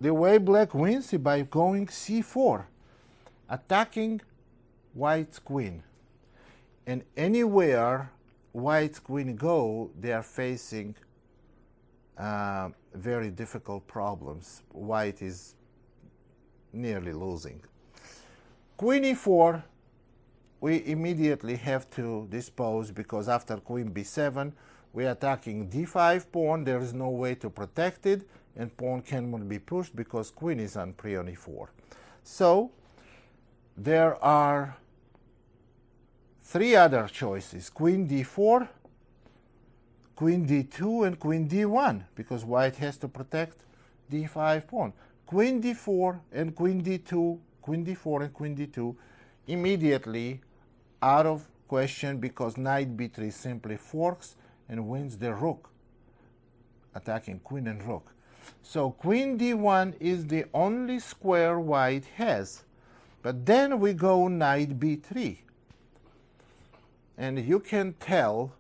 The way black wins is by going c4, attacking white's queen. And anywhere white's queen go, they are facing very difficult problems. White is nearly losing. Queen e4, we immediately have to dispose, because after queen b7, we're attacking d5 pawn. There is no way to protect it, and pawn cannot be pushed because queen is on pre on e4. So there are three other choices: queen d4, queen d2, and queen d1, because white has to protect d5 pawn. Queen d4 and queen d2, queen d4 and queen d2, immediately out of question, because knight b3 simply forks and wins the rook, attacking queen and rook. So queen d1 is the only square white has. But then we go knight b3. And you can tell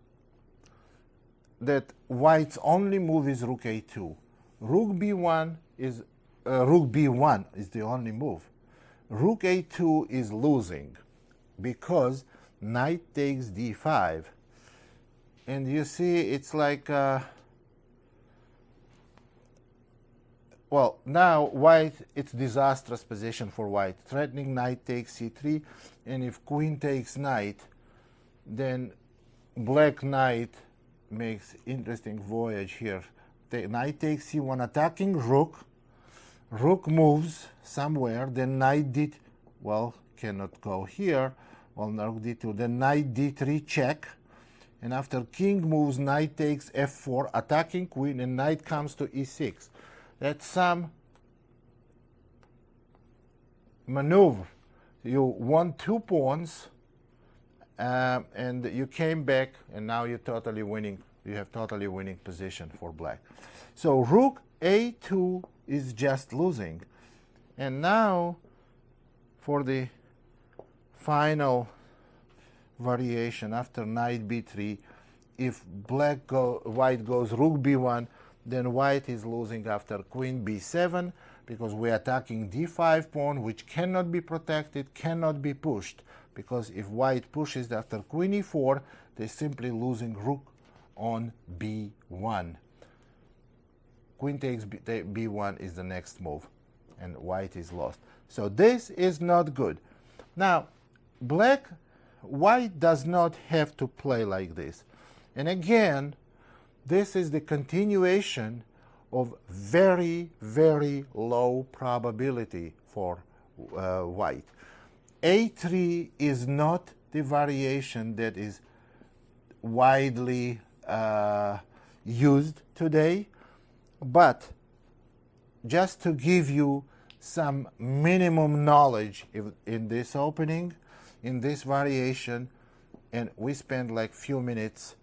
that white's only move is rook a2. Rook b1 is the only move. Rook a2 is losing, because knight takes d5. And you see, it's like, well, now white, it's disastrous position for white. Threatening knight takes c3, and if queen takes knight, then black knight makes interesting voyage here. Knight takes c1, attacking rook. Rook moves somewhere, then knight cannot go here. Well, now d2, then knight d3 check. And after king moves, knight takes f4, attacking queen, and knight comes to e6. That's some maneuver. You won 2 pawns, and you came back, and now you're totally winning. You have totally winning position for black. So rook a2 is just losing. And now for the final variation after knight b3, if white goes rook b1, then white is losing after queen b7, because we're attacking d5 pawn, which cannot be protected, cannot be pushed, because if white pushes after queen e4, they're simply losing rook on b1. Queen takes b1 is the next move, and white is lost. So this is not good. Now, white does not have to play like this. And again, this is the continuation of very, very low probability for white. A3 is not the variation that is widely used today, but just to give you some minimum knowledge in this opening, in this variation, and we spend like few minutes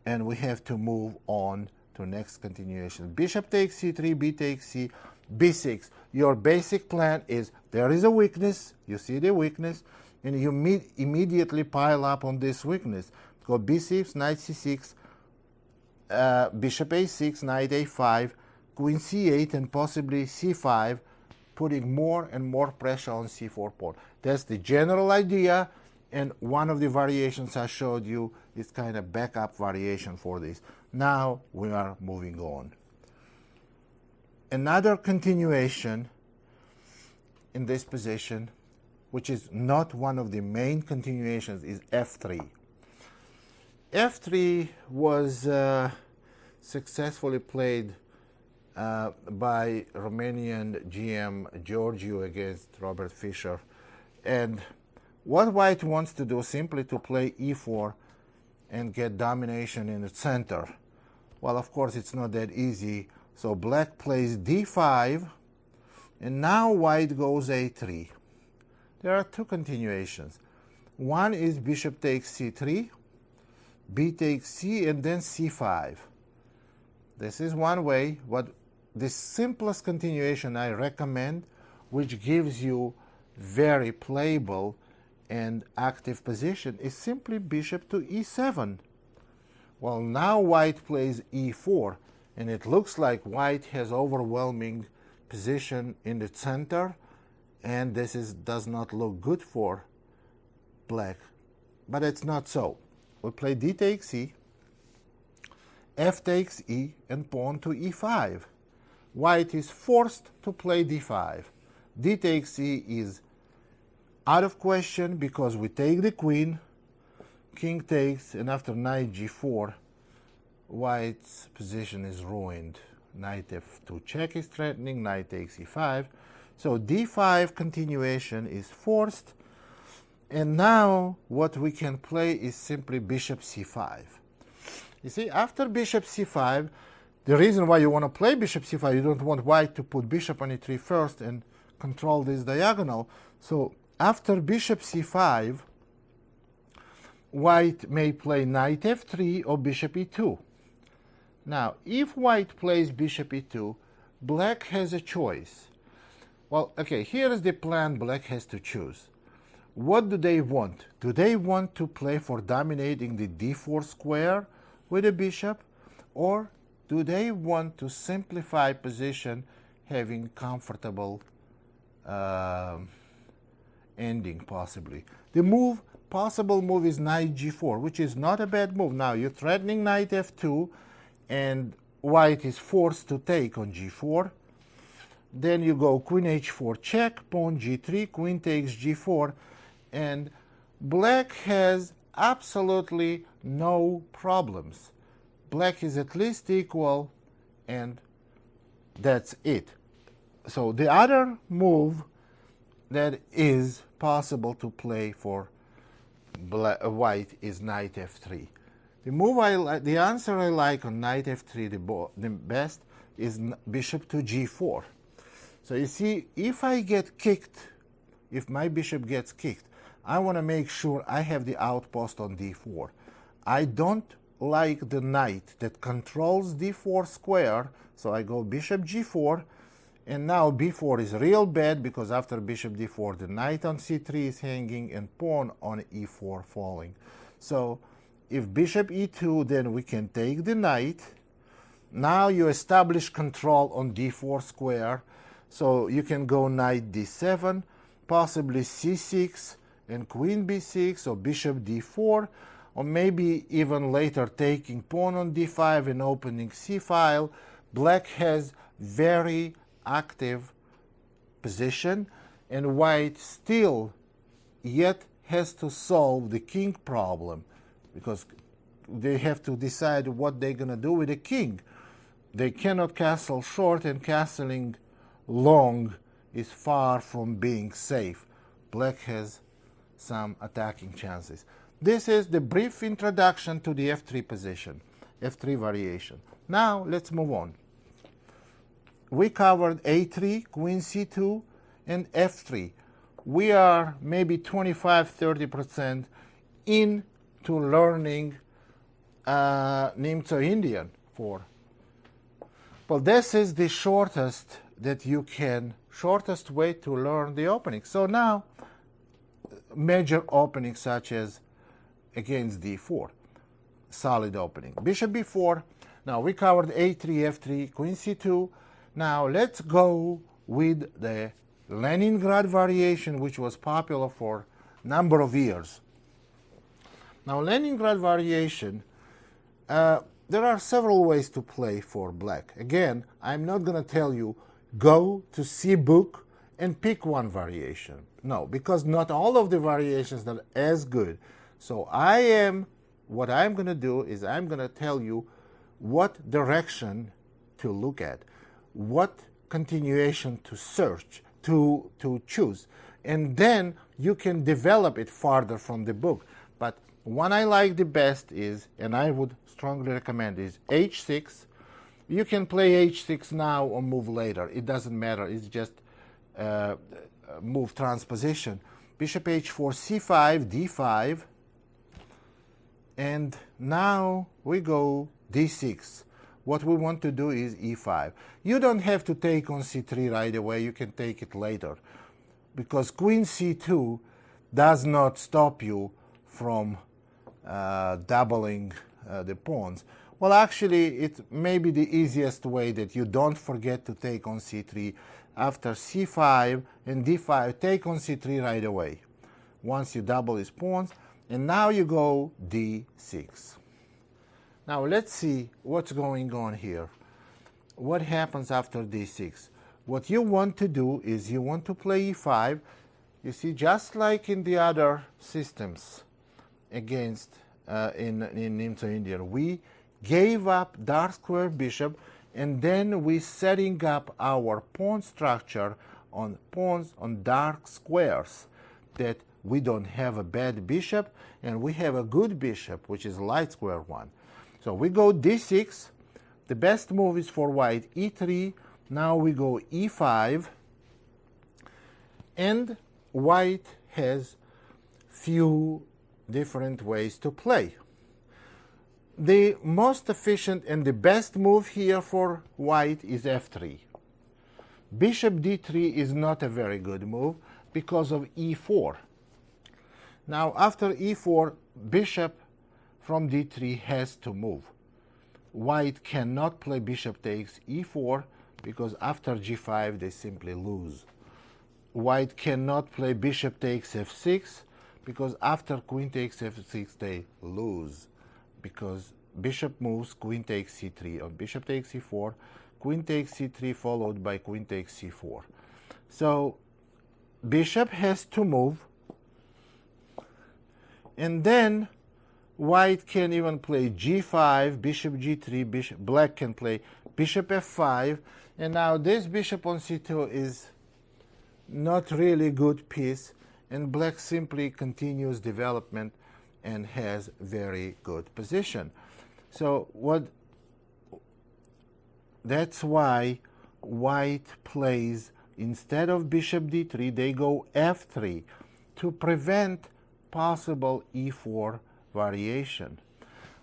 and we have to move on to next continuation. Bishop takes c3, b takes c, b6. Your basic plan is there is a weakness, you see the weakness, and you immediately pile up on this weakness. Go b6, knight c6, bishop a6, knight a5, queen c8, and possibly c5, putting more and more pressure on c4 pawn. That's the general idea, and one of the variations I showed you is kind of backup variation for this. Now we are moving on. Another continuation in this position, which is not one of the main continuations, is f3. f3 was successfully played by Romanian GM Georgiu against Robert Fischer. And what white wants to do simply to play e4 and get domination in the center. Well, of course, it's not that easy. So black plays d5, and now white goes a3. There are two continuations. One is bishop takes c3, b takes c, and then c5. This is one way. What the simplest continuation I recommend, which gives you very playable and active position, is simply bishop to e7. Well, now white plays e4, and it looks like white has overwhelming position in the center, and this does not look good for black. But it's not so. We play d takes e, f takes e, and pawn to e5. White is forced to play d5. D takes e is out of question because we take the queen, king takes, and after knight g4, white's position is ruined. Knight f2 check is threatening, knight takes e5. So d5 continuation is forced, and now what we can play is simply bishop c5. You see, after bishop c5, the reason why you want to play bishop c5, you don't want white to put bishop on e3 first and control this diagonal. So after bishop c5, white may play knight f3 or bishop e2. Now, if white plays bishop e2, black has a choice. Well, okay, here is the plan black has to choose. What do they want? Do they want to play for dominating the d4 square with a bishop, or do they want to simplify position, having comfortable ending possibly? The possible move is knight g4, which is not a bad move. Now you're threatening knight f2, and white is forced to take on g4. Then you go queen h4 check, pawn g3, queen takes g4, and black has absolutely no problems. Black is at least equal, and that's it. So the other move that is possible to play for white is knight f3. The answer I like on knight f3 the best is bishop to g4. So you see, if I get kicked, if my bishop gets kicked, I want to make sure I have the outpost on d4. I don't like the knight that controls d4 square, so I go bishop g4, and now b4 is real bad because after bishop d4 the knight on c3 is hanging and pawn on e4 falling. So if bishop e2, then we can take the knight. Now you establish control on d4 square, so you can go knight d7, possibly c6, and queen b6, or bishop d4, or maybe even later taking pawn on d5 and opening c-file. Black has very active position, and white still yet has to solve the king problem, because they have to decide what they're going to do with the king. They cannot castle short, and castling long is far from being safe. Black has some attacking chances. This is the brief introduction to the f3 position. f3 variation. Now let's move on. We covered a3, queen c2, and f3. We are maybe 25-30% into learning Nimzo-Indian 4. Well, this is the shortest way to learn the opening. So now, major openings such as against d4, solid opening. Bishop b4. Now we covered a3, f3, queen c2. Now let's go with the Leningrad variation, which was popular for a number of years. Now, Leningrad variation, there are several ways to play for black. Again, I'm not going to tell you go to C book and pick one variation. No, because not all of the variations are as good. So what I'm going to do is I'm going to tell you what direction to look at, what continuation to search, to choose. And then you can develop it farther from the book. But one I like the best is, and I would strongly recommend, is h6. You can play h6 now or move later. It doesn't matter. It's just move transposition. Bishop h4, c5, d5. And now we go d6. What we want to do is e5. You don't have to take on c3 right away. You can take it later. Because queen c2 does not stop you from doubling the pawns. Well, actually, it may be the easiest way that you don't forget to take on c3. After c5 and d5, take on c3 right away. Once you double his pawns, and now you go d6. Now let's see what's going on here. What happens after d6? What you want to do is you want to play e5. You see, just like in the other systems against in Nimzo-Indian, we gave up dark square bishop, and then we setting up our pawn structure on pawns on dark squares, that we don't have a bad bishop and we have a good bishop, which is light square one. So we go d6. The best move is for white e3. Now we go e5, and white has few different ways to play. The most efficient and the best move here for white is f3. Bishop d3 is not a very good move because of e4. Now after e4, bishop from d3 has to move. White cannot play bishop takes e4 because after g5 they simply lose. White cannot play bishop takes f6 because after queen takes f6 they lose, because bishop moves, queen takes c3. On bishop takes c4, queen takes c3 followed by queen takes c4. So bishop has to move, and then white can even play g5, bishop g3, black can play bishop f5, and now this bishop on c2 is not really good piece, and black simply continues development and has very good position. So that's why white plays, instead of bishop d3, they go f3 to prevent possible e4 variation.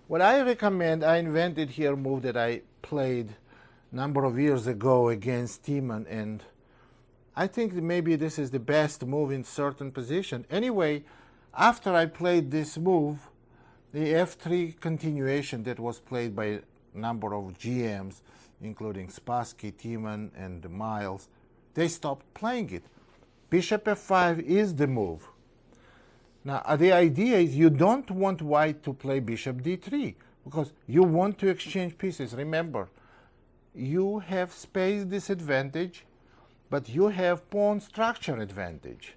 What I recommend, I invented here a move that I played a number of years ago against Timon, and I think that maybe this is the best move in certain position. Anyway, after I played this move, the f3 continuation that was played by a number of GMs, including Spassky, Timon, and Miles, they stopped playing it. Bishop f5 is the move. Now, the idea is you don't want white to play bishop d3 because you want to exchange pieces. Remember, you have space disadvantage, but you have pawn structure advantage.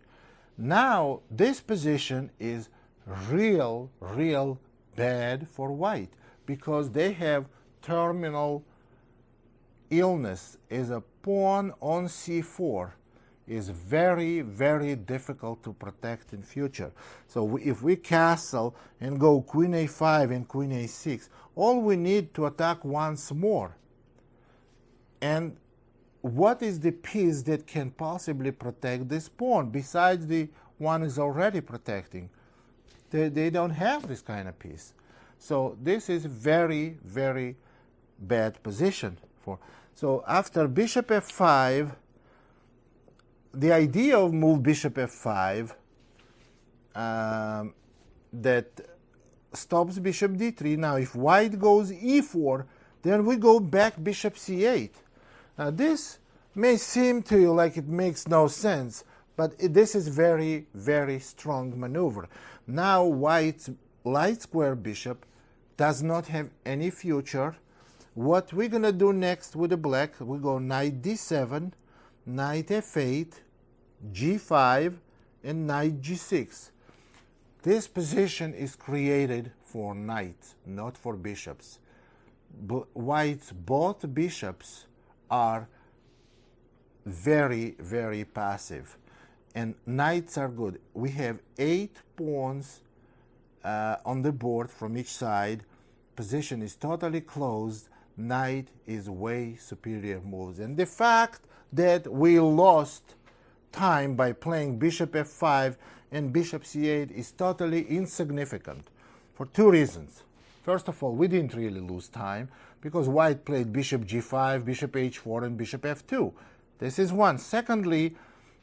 Now, this position is real bad for white because they have terminal illness as a pawn on c4 is very, very difficult to protect in future. So if we castle and go queen a5 and queen a6, all we need to attack once more. And what is the piece that can possibly protect this pawn besides the one is already protecting? They don't have this kind of piece. So this is very, very bad position for. So after bishop f5, the idea of move bishop f5 that stops bishop d3. Now if white goes e4, then we go back bishop c8. Now this may seem to you like it makes no sense, but this is very, very strong maneuver. Now white's light square bishop does not have any future. What we're going to do next with the black, we go knight d7, knight f8, g5, and knight g6. This position is created for knights, not for bishops. White's both bishops are very, very passive, and knights are good. We have 8 pawns on the board from each side. Position is totally closed. Knight is way superior moves, and the fact that we lost time by playing bishop f5 and bishop c8 is totally insignificant for 2 reasons. First of all, we didn't really lose time because white played bishop g5, bishop h4, and bishop f2. This is one. Secondly,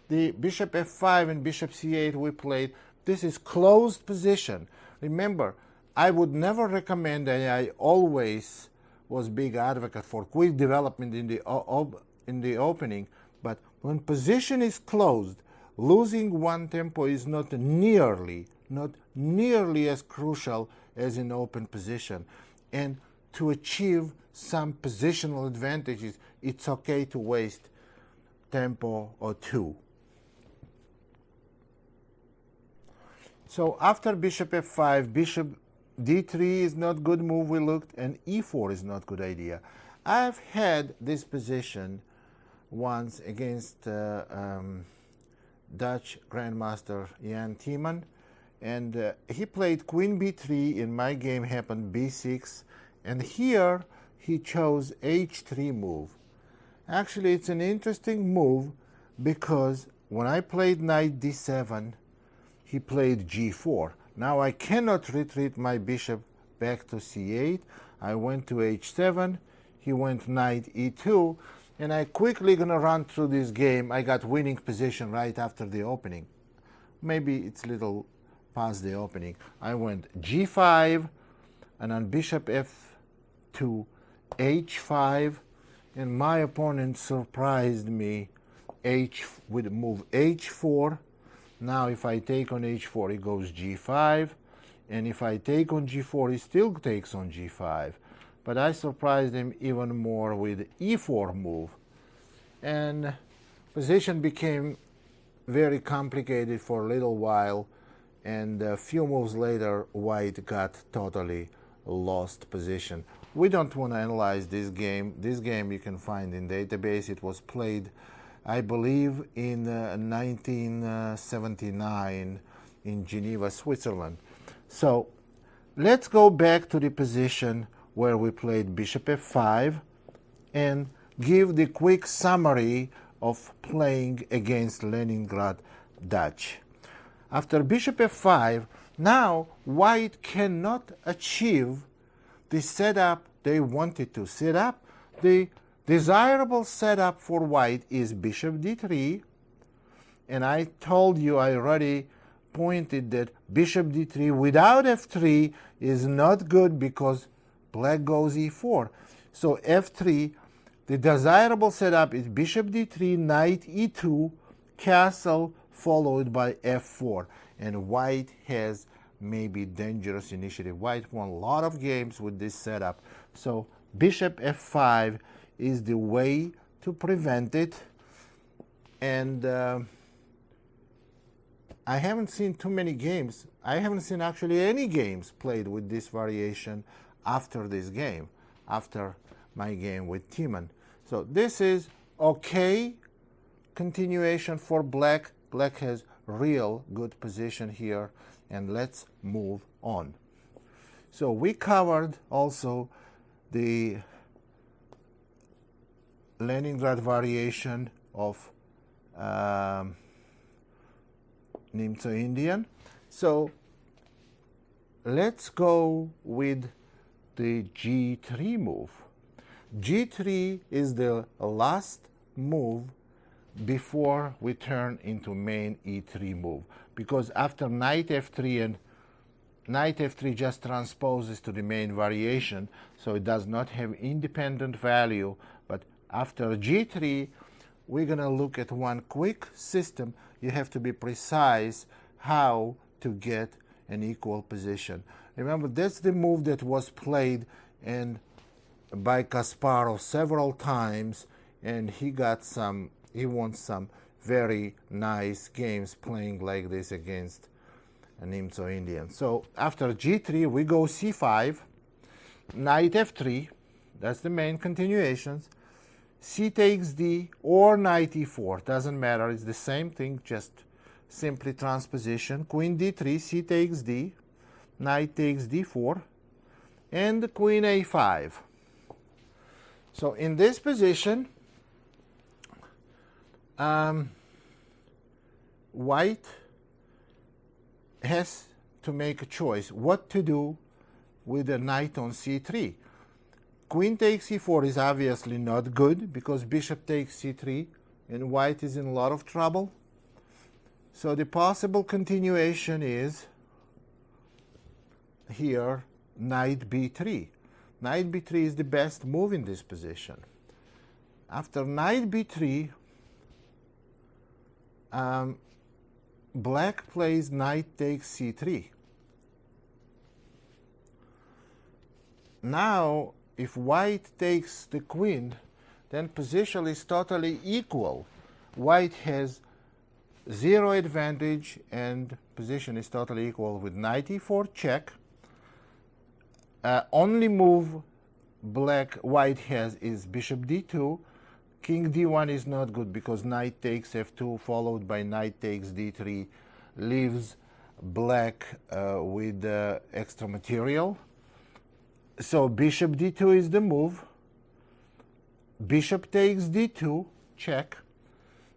the bishop f5 and bishop c8 we played, this is closed position. Remember, I would never recommend, and I always was big advocate for quick development in the opening, but when position is closed, losing one tempo is not nearly as crucial as in open position. And to achieve some positional advantages, it's okay to waste tempo or 2. So after bishop f5, bishop d3 is not good move, we looked, and e4 is not good idea. I've had this position once against Dutch Grandmaster Jan Timman, and he played queen b3. In my game happened b6, and here he chose h3 move. Actually, it's an interesting move because when I played knight d7, he played g4. Now I cannot retreat my bishop back to c8. I went to h7, he went knight e2, and I quickly gonna run through this game. I got winning position right after the opening. Maybe it's a little past the opening. I went g5, and on bishop f2, h5, and my opponent surprised me with move h4. Now if I take on h4, it goes g5, and if I take on g4, it still takes on g5. But I surprised him even more with e4 move, and position became very complicated for a little while, and a few moves later white got totally lost position. We don't want to analyze this game. This game you can find in database. It was played, I believe, in 1979 in Geneva, Switzerland. So let's go back to the position where we played bishop f5 and give the quick summary of playing against Leningrad Dutch. After bishop f5, now white cannot achieve the setup they wanted to set up. The desirable setup for white is bishop d3, and I told you, I already pointed that bishop d3 without f3 is not good because black goes e4. So f3, the desirable setup is bishop d3, knight e2, castle, followed by f4. And white has maybe dangerous initiative. White won a lot of games with this setup. So bishop f5 is the way to prevent it. And I haven't seen too many games. I haven't seen actually any games played with this variation after this game, after my game with Timman. So this is okay continuation for black. Black has real good position here, and let's move on. So we covered also the Leningrad variation of Nimzo-Indian. So let's go with the G3 move. G3 is the last move before we turn into main E3 move, because after knight F3, and knight F3 just transposes to the main variation, so it does not have independent value. But after G3, we're going to look at one quick system. You have to be precise how to get an equal position. Remember, that's the move that was played by Kasparov several times, and he won some very nice games playing like this against an Nimzo-Indian. So after G3, we go C5, knight F3, that's the main continuations, C takes D, or knight E4, doesn't matter, it's the same thing, just simply transposition, queen D3, C takes D, knight takes D4, and queen A5. So in this position, white has to make a choice what to do with the knight on C3. Queen takes E4 is obviously not good, because bishop takes C3 and white is in a lot of trouble. So the possible continuation is here knight B3. Knight B3 is the best move in this position. After knight B3, black plays knight takes C3. Now, if white takes the queen, then position is totally equal. White has zero advantage, and position is totally equal with knight E4 check. Only move white has is bishop D2. King D1 is not good, because knight takes F2 followed by knight takes D3 leaves black with extra material. So bishop D2 is the move. Bishop takes D2, check.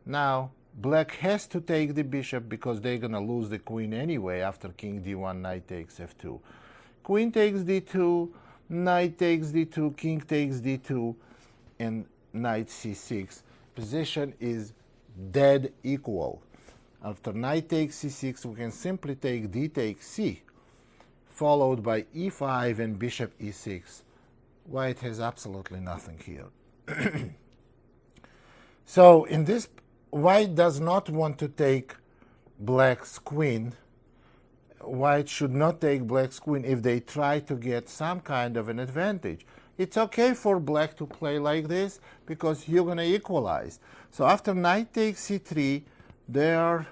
Now black has to take the bishop, because they're going to lose the queen anyway after king D1, knight takes F2. Queen takes D2, knight takes D2, king takes D2, and knight C6. Position is dead equal. After knight takes C6, we can simply take D takes C, followed by E5 and bishop E6. White has absolutely nothing here. So in this, white does not want to take black's queen. White should not take black's queen if they try to get some kind of an advantage. It's okay for black to play like this, because you're going to equalize. So after knight takes C3, there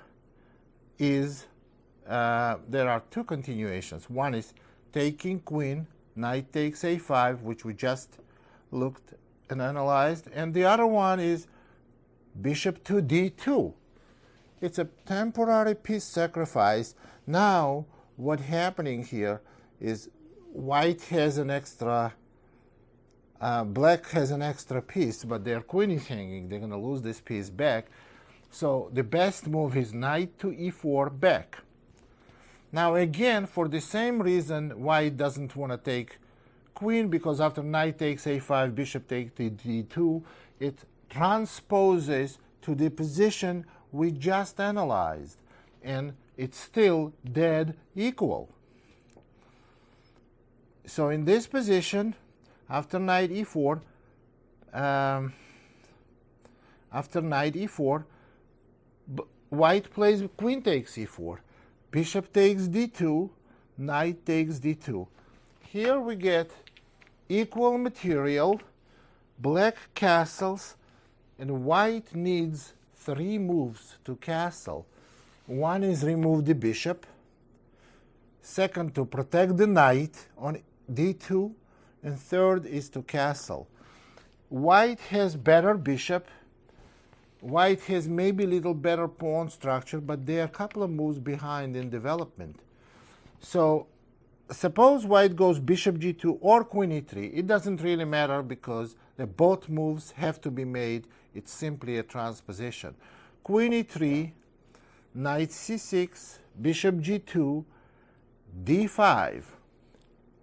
are two continuations. One is taking queen, knight takes A5, which we just looked and analyzed, and the other one is bishop to D2. It's a temporary piece sacrifice. Now what's happening here is white has an extra, black has an extra piece, but their queen is hanging. They're going to lose this piece back. So the best move is knight to E4 back. Now again, for the same reason, white doesn't want to take queen, because after knight takes A5, bishop takes D2, it transposes to the position we just analyzed, and it's still dead equal. So in this position, after knight E4, white plays queen takes E4, bishop takes D2, knight takes D2. Here we get equal material, black castles, and white needs 3 moves to castle. One is remove the bishop, second to protect the knight on D2, and third is to castle. White has better bishop, White has maybe a little better pawn structure, but they are a couple of moves behind in development. So suppose white goes bishop g2 or queen e3. It doesn't really matter because both moves have to be made. It's simply a transposition. Queen e3, knight c6, bishop g2, d5,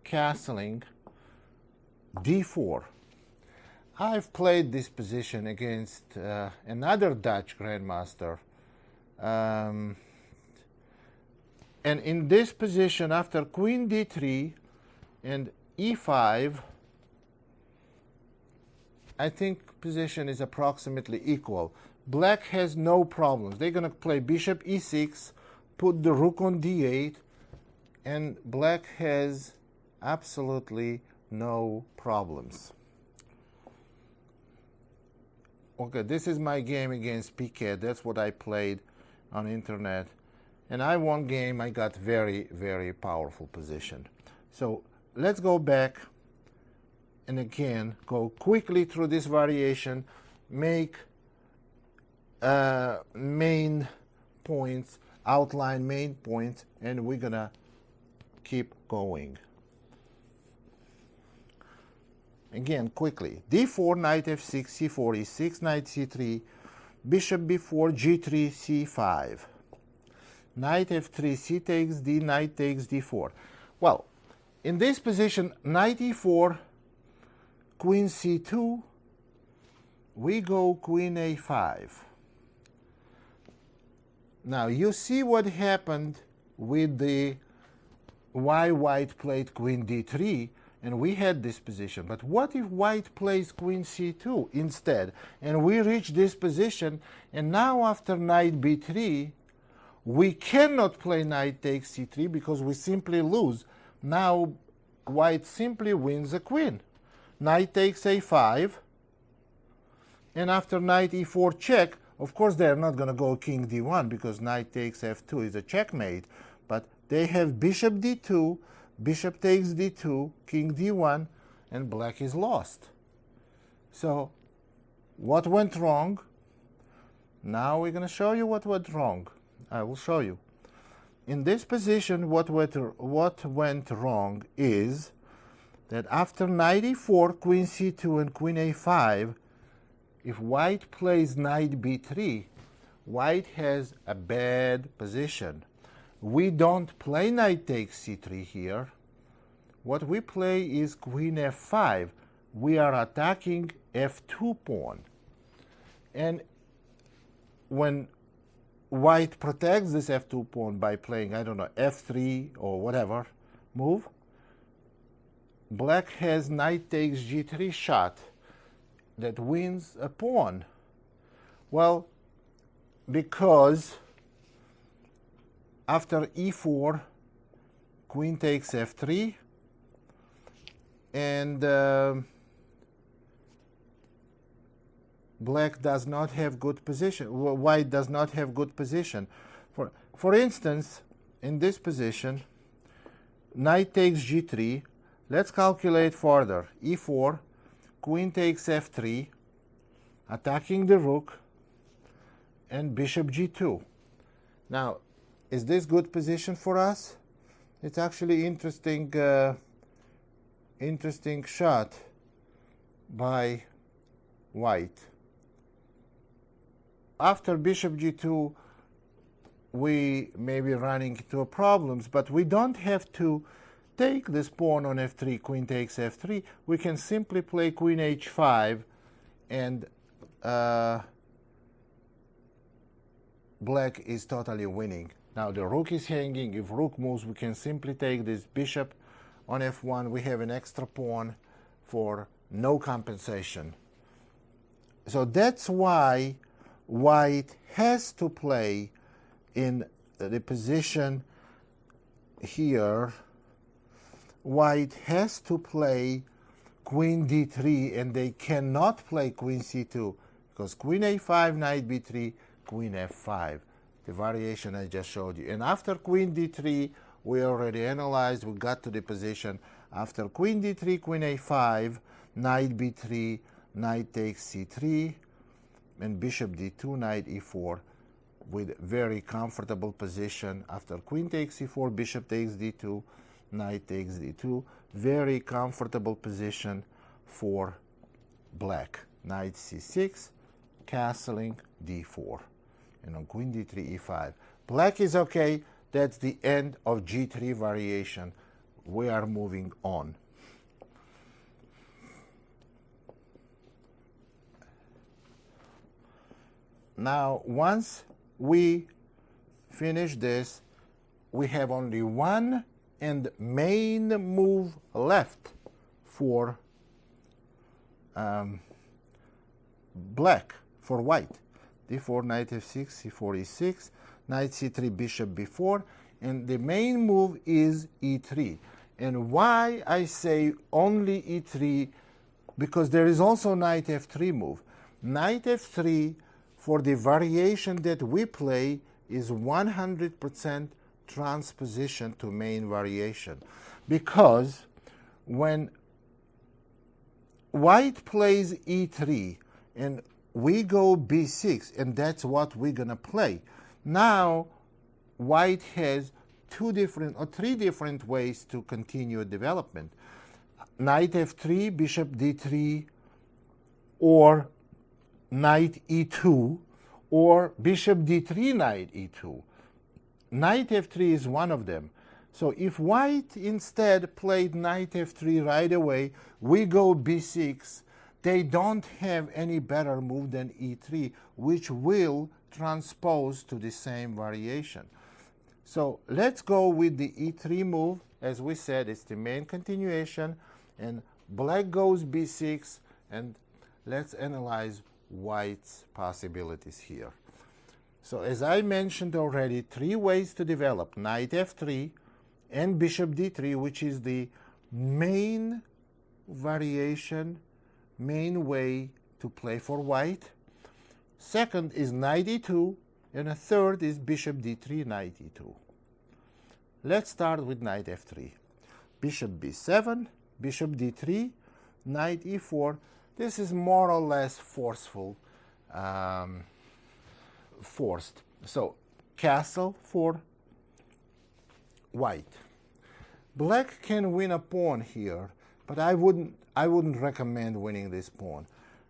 castling, d4. I've played this position against another Dutch grandmaster. And in this position, after queen d3 and e5, I think position is approximately equal. Black has no problems. They're going to play bishop e6, put the rook on d8, and black has absolutely no problems. Okay, this is my game against Piquet. That's what I played on internet. And I won game. I got very, very powerful position. So let's go back and again go quickly through this variation, make main points, outline main points, and we're gonna keep going. Again, quickly. d4, knight f6, c4, e6, knight c3, bishop b4, g3, c5. Knight f3, c takes d, knight takes d4. Well, in this position, knight e4, queen c2, we go queen a5. Now, you see what happened with the why white played queen d3, and we had this position. But what if white plays queen c2 instead, and we reach this position, and now after knight b3, we cannot play knight takes c3 because we simply lose. Now white simply wins a queen. Knight takes a5, and after knight e4 check, of course they're not going to go king d1 because knight takes f2 is a checkmate, but they have bishop d2, bishop takes d2, king d1, and black is lost. So what went wrong? Now we're going to show you what went wrong. I will show you. In this position, what went wrong is that after knight e4, queen c2, and queen a5, if white plays knight b3, white has a bad position. We don't play knight takes c3 here. What we play is queen f5. We are attacking f2 pawn. And when white protects this f2 pawn by playing, I don't know, f3 or whatever move, black has knight takes g3 shot that wins a pawn. Well, because after e4, queen takes f3, and black does not have good position. White does not have good position. For instance, in this position, knight takes g3. Let's calculate further. e4, queen takes f3, attacking the rook, and bishop g2. Now, is this good position for us? It's actually interesting shot by white. After bishop g2, we may be running into problems, but we don't have to take this pawn on f3, queen takes f3. We can simply play queen h5, and black is totally winning. Now the rook is hanging. If rook moves, we can simply take this bishop on f1. We have an extra pawn for no compensation. So that's why white has to play in the position here. White has to play queen d3, and they cannot play queen c2 because queen a5, knight b3, queen f5, the variation I just showed you. And after queen d3, we already analyzed, we got to the position after queen d3, queen a5, knight b3, knight takes c3, and bishop d2, knight e4 with very comfortable position. After queen takes e4, bishop takes d2, knight takes d2. Very comfortable position for black. Knight c6, castling d4, and on queen d3, e5. Black is okay. That's the end of g3 variation. We are moving on. Now, once we finish this, we have only one and main move left for black, for white. d4, knight f6, c4, e6, knight c3, bishop b4, and the main move is e3. And why I say only e3? Because there is also knight f3 move. Knight f3, for the variation that we play, is 100% transposition to main variation. Because when white plays e3 and we go b6, and that's what we're going to play, now white has two different or three different ways to continue development. Knight f3, bishop d3, or knight e2, or bishop d3, knight e2. Knight f3 is one of them. So if white instead played knight f3 right away, we go b6, they don't have any better move than e3, which will transpose to the same variation. So let's go with the e3 move. As we said, it's the main continuation, and black goes b6, and let's analyze white's possibilities here. So as I mentioned already, three ways to develop: knight f3 and bishop d3, which is the main variation, main way to play for white. Second is knight e2, and a third is bishop d3, knight e2. Let's start with knight f3. Bishop b7, bishop d3, knight e4. This is more or less forceful, forced. So castle for white. Black can win a pawn here, but I wouldn't recommend winning this pawn.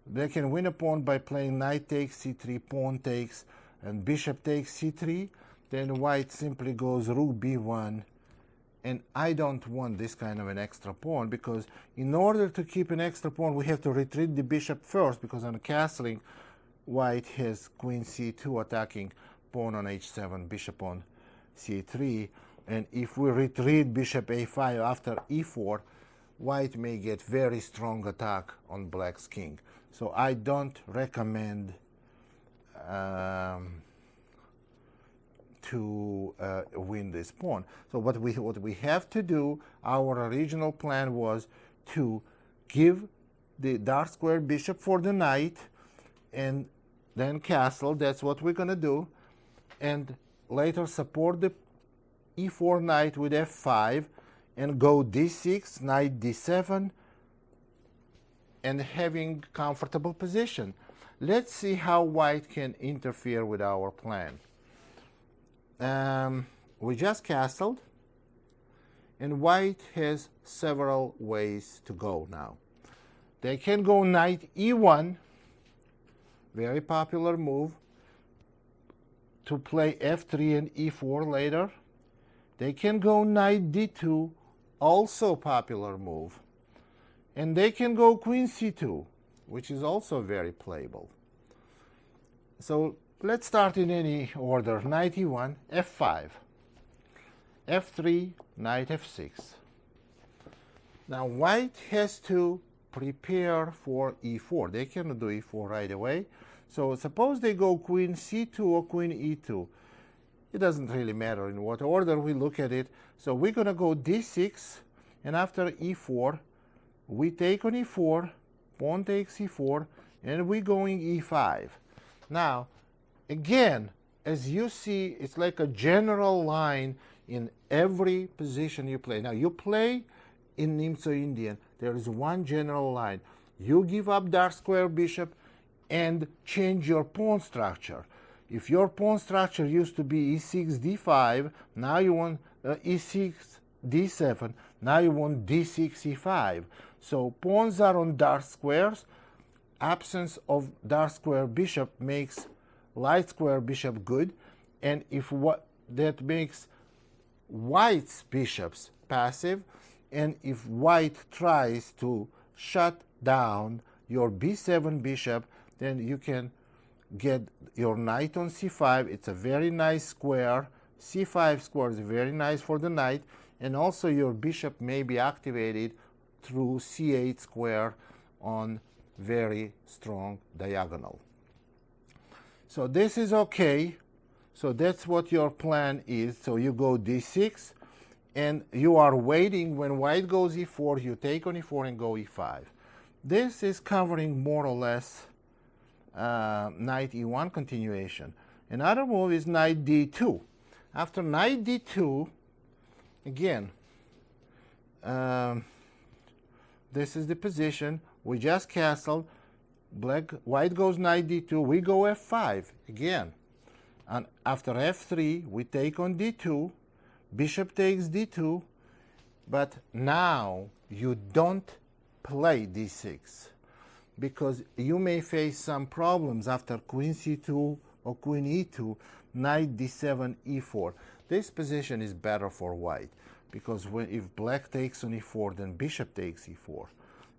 They can win a pawn by playing knight takes c3, pawn takes, and bishop takes c3. Then white simply goes rook b1, and I don't want this kind of an extra pawn, because in order to keep an extra pawn, we have to retreat the bishop first, because on castling, white has queen c2 attacking pawn on h7, bishop on c3, and if we retreat bishop a5 after e4, white may get very strong attack on black's king. So I don't recommend to win this pawn. So what we have to do, our original plan was to give the dark square bishop for the knight and then castle. That's what we're going to do. And later support the e4 knight with f5 and go d6, knight d7, and having comfortable position. Let's see how white can interfere with our plan. We just castled, and white has several ways to go now. They can go knight e1, very popular move, to play f3 and e4 later. They can go knight d2, also popular move. And they can go queen c2, which is also very playable. So let's start in any order. Knight e1, f5, f3, knight f6. Now white has to prepare for e4. They cannot do e4 right away. So suppose they go queen c2 or queen e2. It doesn't really matter in what order we look at it. So we're going to go d6, and after e4, we take on e4, pawn takes e4, and we're going e5. Now, again, as you see, it's like a general line in every position you play. Now, you play in Nimzo Indian, there is one general line. You give up dark square bishop, and change your pawn structure. If your pawn structure used to be e6, d5, now you want e6, d7, now you want d6, e5. So pawns are on dark squares. Absence of dark square bishop makes light square bishop good, and if that makes white's bishops passive, and if white tries to shut down your b7 bishop, then you can get your knight on c5. It's a very nice square. c5 square is very nice for the knight, and also your bishop may be activated through c8 square on very strong diagonal. So this is okay. So that's what your plan is. So you go d6, and you are waiting. When white goes e4, you take on e4 and go e5. This is covering more or less knight e1 continuation. Another move is knight d2. After knight d2, again, this is the position. We just castled. White goes knight d2. We go f5 again. And after f3, we take on d2. Bishop takes d2. But now you don't play d6, because you may face some problems after queen c2 or queen e2, knight d7, e4. This position is better for white, because if black takes on e4, then bishop takes e4.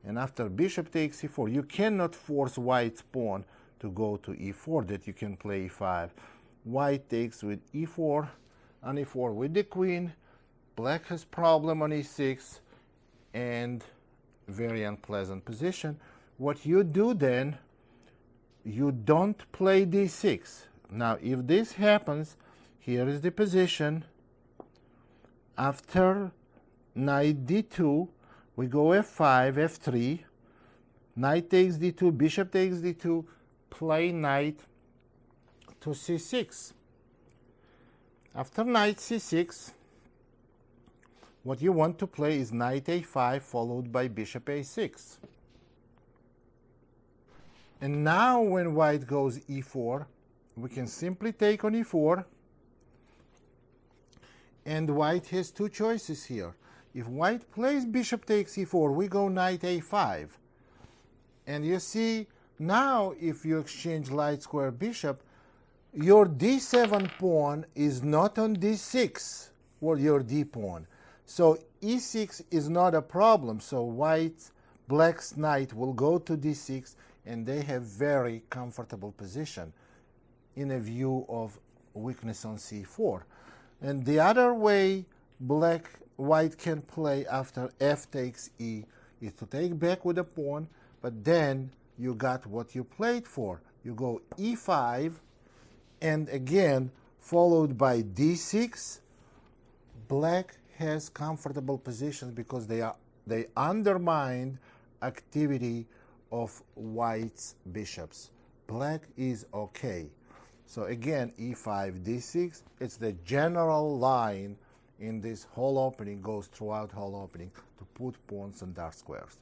And after bishop takes e4, you cannot force white's pawn to go to e4, that you can play e5. White takes with e4, on e4 with the queen. Black has problem on e6, and very unpleasant position. What you do then, you don't play d6. Now, if this happens, here is the position. After knight d2, we go f5, f3, knight takes d2, bishop takes d2, play knight to c6. After knight c6, what you want to play is knight a5 followed by bishop a6. And now when white goes e4, we can simply take on e4, and white has two choices here. If white plays bishop takes e4, we go knight a5. And you see, now if you exchange light square bishop, your d7 pawn is not on d6, or your d pawn. So e6 is not a problem. So black's knight will go to d6, and they have very comfortable position in a view of weakness on c4. And the other way white can play after f takes e is to take back with a pawn, but then you got what you played for. You go e5, and again followed by d6. Black has comfortable positions because they undermine activity of white's bishops. Black is okay. So again, e5, d6, it's the general line in this whole opening, goes throughout whole opening, to put pawns on dark squares.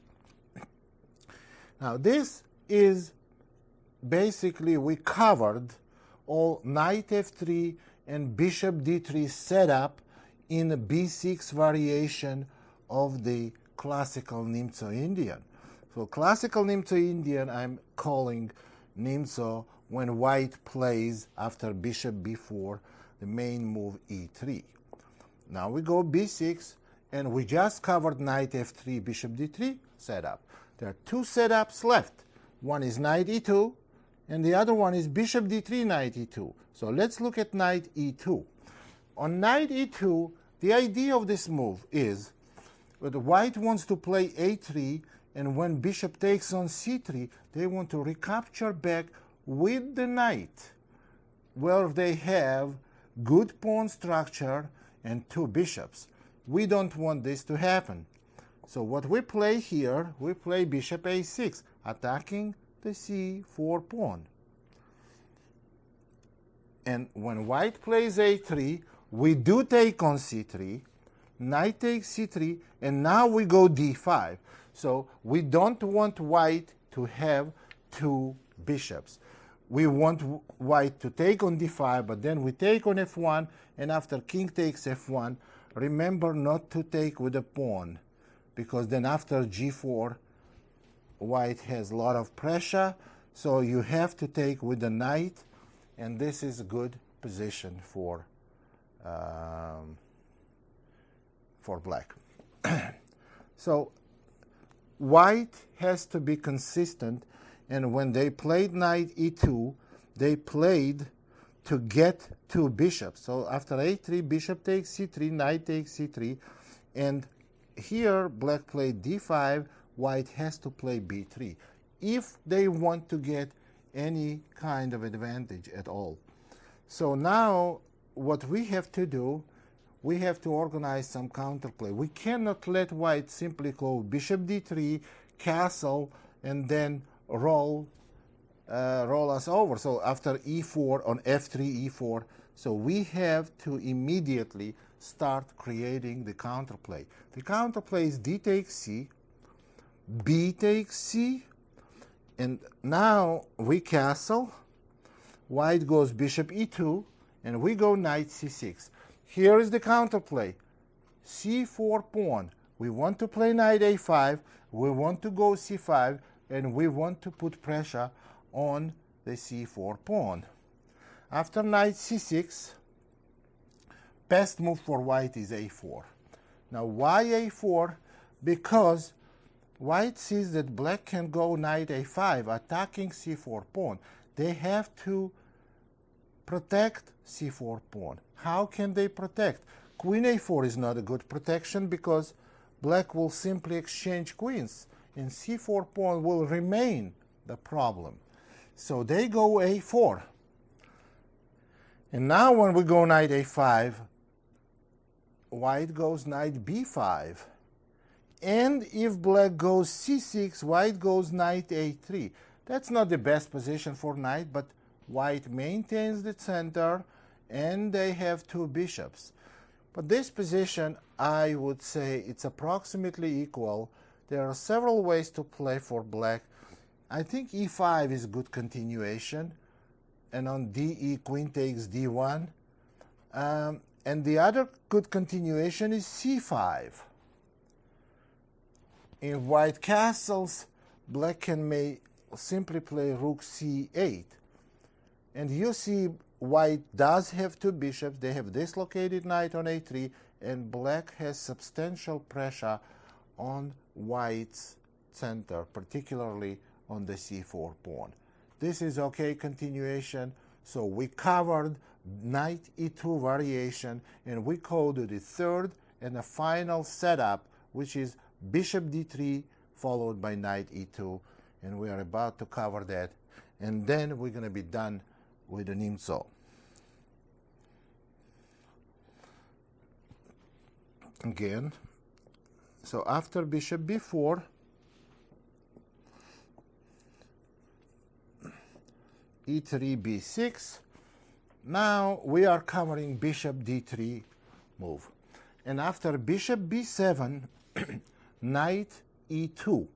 Now this is basically, we covered all knight f3 and bishop d3 setup in a b6 variation of the classical Nimzo-Indian. So classical Nimzo-Indian, I'm calling Nimzo when white plays after bishop b4, the main move e3. Now we go b6, and we just covered knight f3, bishop d3 setup. There are two setups left. One is knight e2, and the other one is bishop d3, knight e2. So let's look at knight e2. On knight e2, the idea of this move is that white wants to play a3, and when bishop takes on c3, they want to recapture back with the knight, where they have good pawn structure and two bishops. We don't want this to happen. So what we play here, we play bishop a6, attacking the c4 pawn. And when white plays a3, we do take on c3, knight takes c3, and now we go d5. So we don't want white to have two bishops. We want white to take on d5, but then we take on f1, and after king takes f1, remember not to take with a pawn, because then after g4, white has a lot of pressure, so you have to take with the knight, and this is a good position for black. So white has to be consistent, and when they played knight e2, they played to get two bishops. So after a3, bishop takes c3, knight takes c3, and here black played d5, white has to play b3 if they want to get any kind of advantage at all. So now what we have to do, we have to organize some counterplay. We cannot let white simply go bishop d3, castle, and then roll us over. So after e4 on f3, e4, so we have to immediately start creating the counterplay. The counterplay is d takes c, b takes c, and now we castle, white goes bishop e2, and we go knight c6. Here is the counterplay. c4 pawn. We want to play knight a5, we want to go c5, and we want to put pressure on the c4 pawn. After knight c6, best move for white is a4. Now why a4? Because white sees that black can go knight a5, attacking c4 pawn. They have to protect c4 pawn. How can they protect? Queen a4 is not a good protection because black will simply exchange queens, and c4 pawn will remain the problem. So they go a4. And now when we go knight a5, white goes knight b5. And if black goes c6, white goes knight a3. That's not the best position for knight, but white maintains the center, and they have two bishops. But this position, I would say, it's approximately equal. There are several ways to play for black. I think e5 is good continuation, and on de, queen takes d1. And the other good continuation is c5. In white castles, black can simply play rook c8. And you see white does have two bishops. They have dislocated knight on a3, and black has substantial pressure on white's center, particularly on the c4 pawn. This is okay continuation. So we covered knight e2 variation, and we go to the third and the final setup, which is bishop d3 followed by knight e2, and we are about to cover that, and then we're going to be done with the Nimzo. Again, so after bishop b4, e3, b6, now we are covering bishop d3 move. And after bishop b7, knight e2.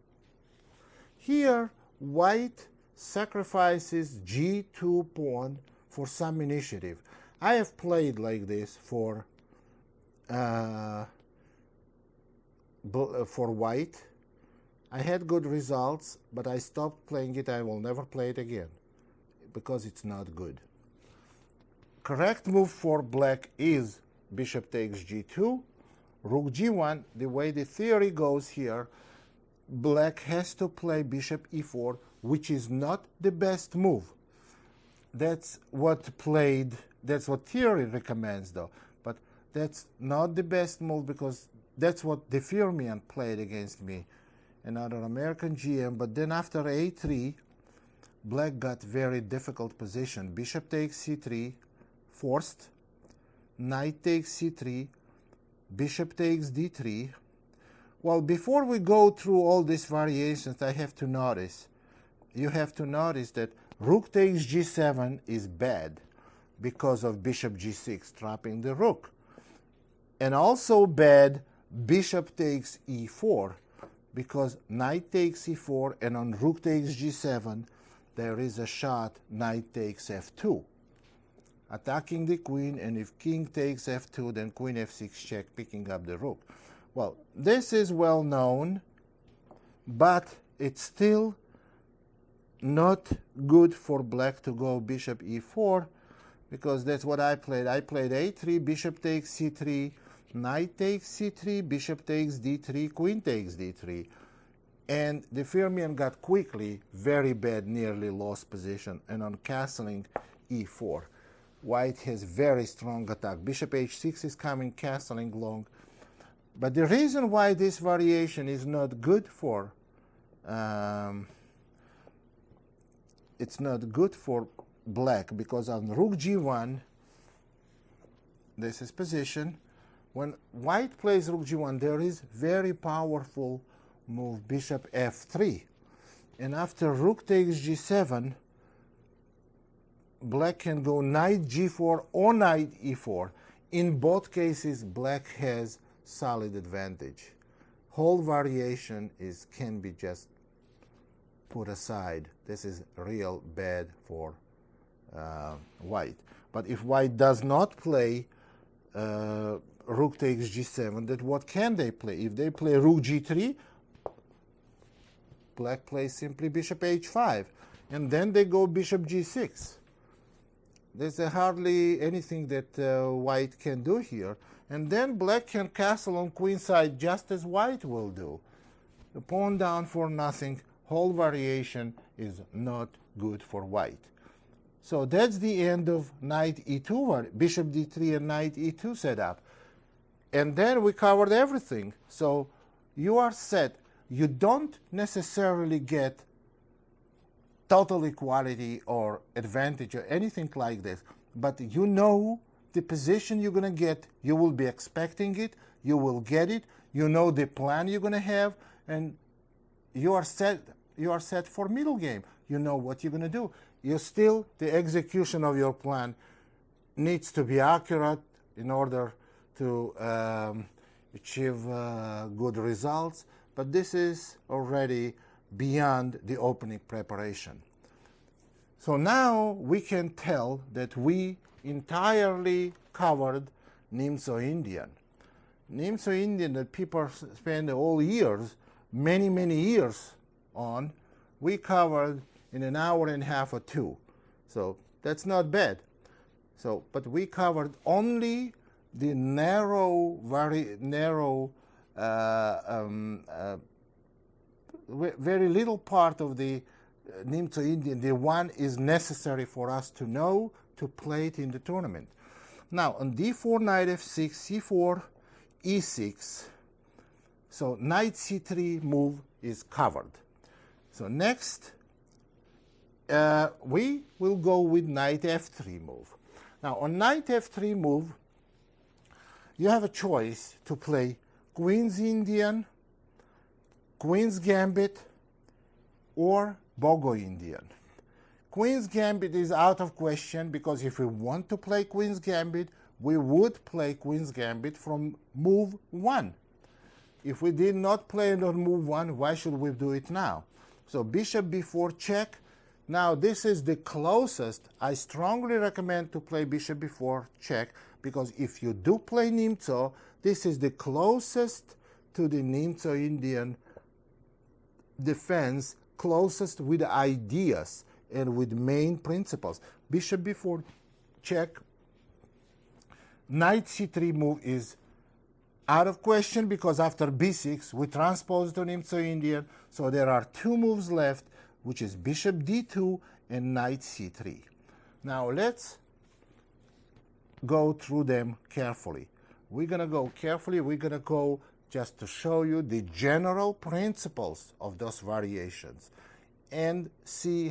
Here, white sacrifices g2 pawn for some initiative. I have played like this for white. I had good results, but I stopped playing it. I will never play it again because it's not good. Correct move for black is bishop takes g2, rook g1. The way the theory goes here, black has to play bishop e4, which is not the best move. That's what theory recommends though, but that's not the best move because that's what the Firmian played against me, another American GM. But then after a3, black got very difficult position. Bishop takes c3, forced, knight takes c3, bishop takes d3. Well, before we go through all these variations, I have to notice, you have to notice that rook takes g7 is bad because of bishop g6 trapping the rook. And also bad, bishop takes e4 because knight takes e4, and on rook takes g7, there is a shot knight takes f2, attacking the queen, and if king takes f2, then queen f6 check, picking up the rook. Well, this is well known, but it's still not good for black to go bishop e4, because that's what I played. I played a3, bishop takes c3, knight takes c3, bishop takes d3, queen takes d3. And the Firmian got quickly very bad, nearly lost position, and on castling e4. White has very strong attack. Bishop h6 is coming, castling long. But the reason why this variation is not good for it's not good for black, because on rook g1, this is position. When white plays rook g1, there is very powerful move bishop f3. And after rook takes g7, black can go knight g4 or knight e4. In both cases, black has solid advantage. Whole variation can be just put aside. This is real bad for white. But if white does not play rook takes g7, then what can they play? If they play rook g3, black plays simply bishop h5, and then they go bishop g6. There's hardly anything that white can do here. And then black can castle on queenside just as white will do. The pawn down for nothing. Whole variation is not good for white. So that's the end of knight e2, bishop d3 and knight e2 setup. And then we covered everything. So you are set. You don't necessarily get total equality or advantage or anything like this, but you know the position you're going to get, you will be expecting it, you will get it, you know the plan you're going to have, and you are set for middle game. You know what you're going to do. The execution of your plan needs to be accurate in order to achieve good results, but this is already beyond the opening preparation. So now we can tell that we entirely covered Nimzo-Indian. Nimzo-Indian that people spend all years, many, many years on, we covered in an hour and a half or two. So that's not bad. But we covered only the very little part of the Nimzo-Indian. The one is necessary for us to know to play it in the tournament. Now on d4, knight f6, c4, e6. So knight c3 move is covered. So next we will go with knight f3 move. Now on knight f3 move, you have a choice to play Queen's Indian, Queen's Gambit, or Bogo Indian. Queen's Gambit is out of question, because if we want to play Queen's Gambit, we would play Queen's Gambit from move 1. If we did not play it on move 1, why should we do it now? So bishop b4 check. Now this is the closest. I strongly recommend to play bishop b4 check, because if you do play Nimzo, this is the closest to the Nimzo-Indian defense, closest with ideas and with main principles. Bishop b4 check. Knight c3 move is out of question, because after b6 we transpose to Nimzo-Indian, so there are two moves left, which is bishop d2 and knight c3. Now let's go through them carefully. We're going to go carefully. We're going to go just to show you the general principles of those variations and see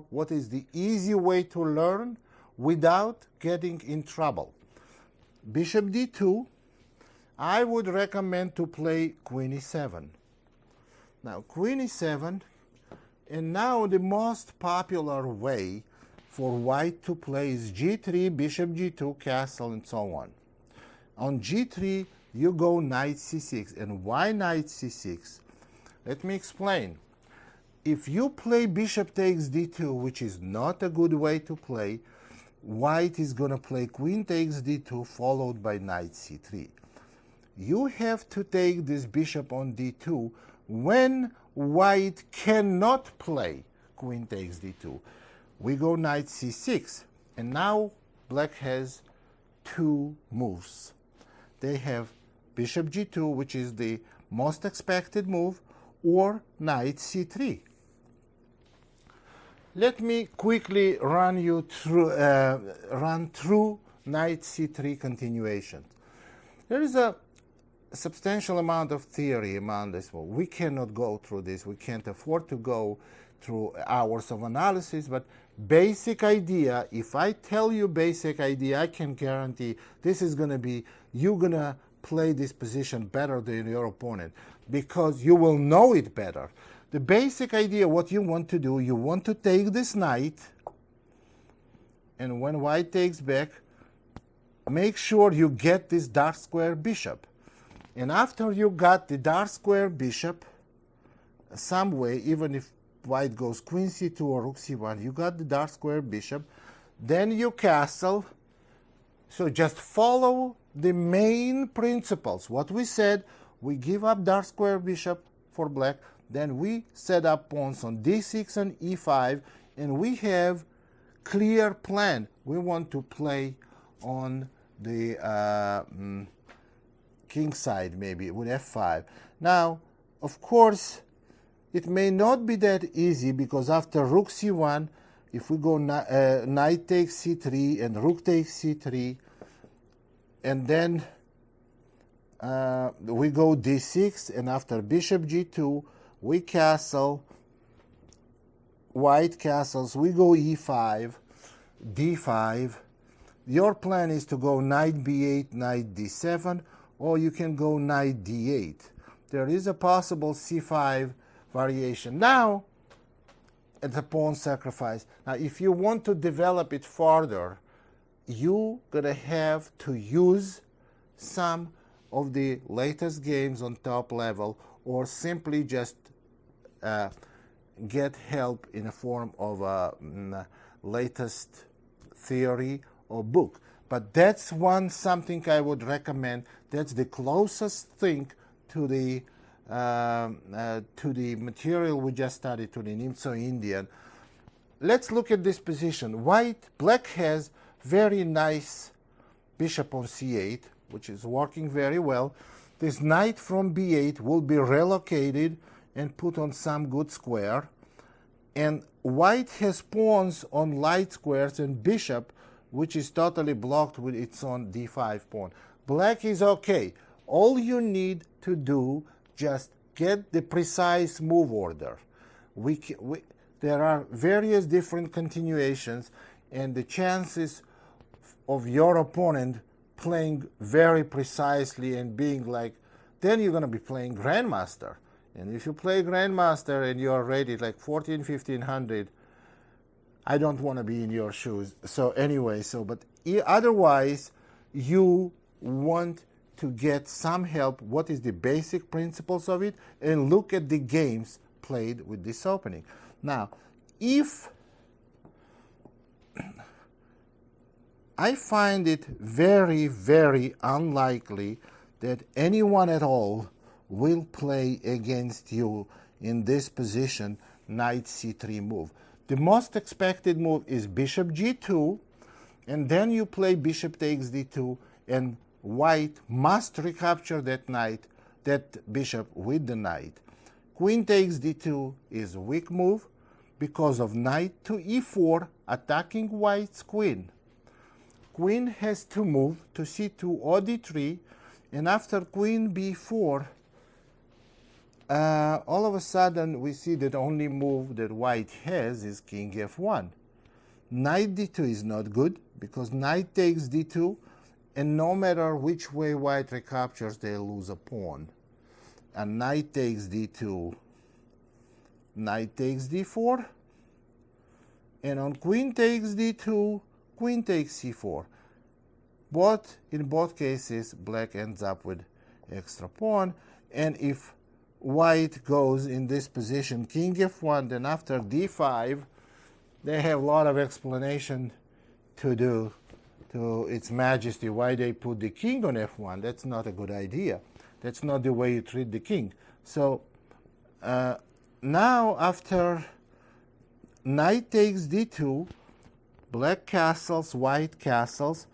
what is the easy way to learn without getting in trouble. Bishop d2, I would recommend to play queen e7. Now queen e7, and now the most popular way for white to play is g3, bishop g2, castle, and so on. On g3, you go knight c6. And why knight c6? Let me explain. if you play bishop takes d2, which is not a good way to play, white is going to play queen takes d2 followed by knight c3. You have to take this bishop on d2 when white cannot play queen takes d2. We go knight c6, and now black has two moves. They have bishop g2, which is the most expected move, or knight c3. Let me quickly run through knight c3 continuations. There is a substantial amount of theory around this move. We cannot go through this. We can't afford to go through hours of analysis, but basic idea, if I tell you basic idea, I can guarantee this is going to be, you're going to play this position better than your opponent because you will know it better. The basic idea, what you want to do, you want to take this knight, and when white takes back, make sure you get this dark square bishop. And after you got the dark square bishop, some way, even if white goes queen c2 or rook c1, you got the dark square bishop, then you castle. So just follow the main principles. What we said, we give up dark square bishop for black, then we set up pawns on d6 and e5, and we have clear plan. We want to play on the king side, maybe with f5. Now, of course, it may not be that easy because after rook c1, if we go knight takes c3 and rook takes c3, and then we go d6, and after bishop g2, we castle, white castles, we go e5, d5. Your plan is to go knight b8, knight d7, or you can go knight d8. There is a possible c5 variation. Now, at the pawn sacrifice. Now, if you want to develop it further, you're going to have to use some of the latest games on top level, or simply just get help in the form of a latest theory or book. But that's something I would recommend. That's the closest thing to the material we just studied, to the Nimzo-Indian. Let's look at this position. Black has very nice bishop on c8, which is working very well. This knight from b8 will be relocated and put on some good square. And white has pawns on light squares and bishop, which is totally blocked with its own d5 pawn. Black is okay. All you need to do, just get the precise move order. There are various different continuations, and the chances of your opponent playing very precisely and being like, then you're going to be playing Grandmaster. And if you play Grandmaster and you're rated like 1500, I don't want to be in your shoes. So anyway, but otherwise, you want to get some help. What is the basic principles of it? And look at the games played with this opening. Now, if I find it very, very unlikely that anyone at all will play against you in this position, knight c3 move. The most expected move is bishop g2, and then you play bishop takes d2, and white must recapture that bishop with the knight. Queen takes d2 is a weak move because of knight to e4, attacking white's queen. Queen has to move to c2 or d3, and after queen b4, all of a sudden we see that the only move that white has is king f1. Knight d2 is not good because knight takes d2, and no matter which way white recaptures, they lose a pawn. And knight takes d2, knight takes d4, and on queen takes d2, queen takes c4. In both cases, black ends up with extra pawn, and if white goes in this position, king f1, then after d5, they have a lot of explanation to do to Its Majesty why they put the king on f1. That's not a good idea. That's not the way you treat the king. So now after knight takes d2, black castles, white castles,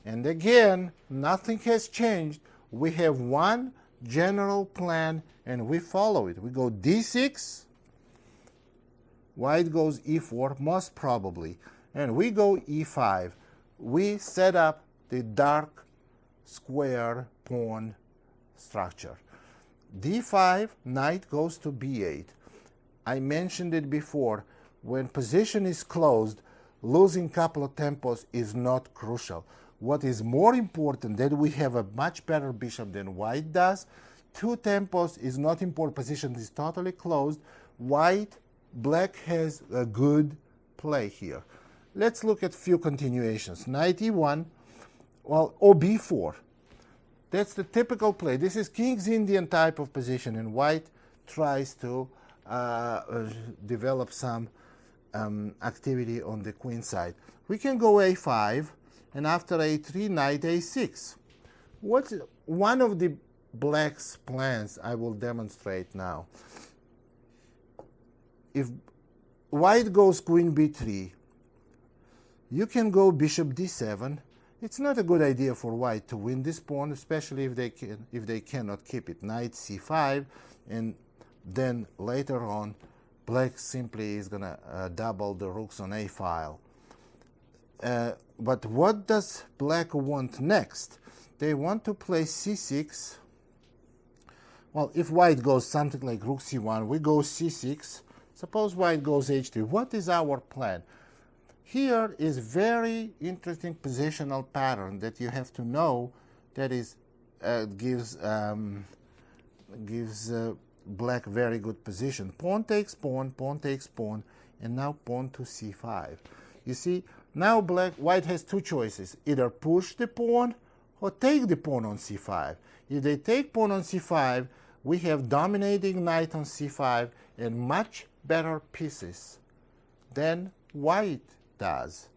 and again, nothing has changed. We have one general plan, and we follow it. We go d6, white goes e4, most probably, and we go e5. We set up the dark square pawn structure. d5, knight goes to b8. I mentioned it before. When position is closed, losing couple of tempos is not crucial. What is more important, that we have a much better bishop than white does. 2 tempos is not important. Position is totally closed. Black has a good play here. Let's look at few continuations. Knight e1, well, or b4. That's the typical play. This is King's Indian type of position, and white tries to develop some activity on the queen side. We can go a5, and after a3, knight a6. What's one of the black's plans I will demonstrate now? If white goes queen b3, you can go bishop d7. It's not a good idea for white to win this pawn, especially if they cannot keep it. Knight c5, and then later on, black simply is going to double the rooks on a file. But what does black want next? They want to play c6. Well, if white goes something like rook c1, we go c6. Suppose white goes h3. What is our plan? Here is very interesting positional pattern that you have to know, that is gives black very good position. Pawn takes pawn, and now pawn to c5. You see, now white has two choices: either push the pawn or take the pawn on c5. If they take pawn on c5, we have dominating knight on c5 and much better pieces than white does.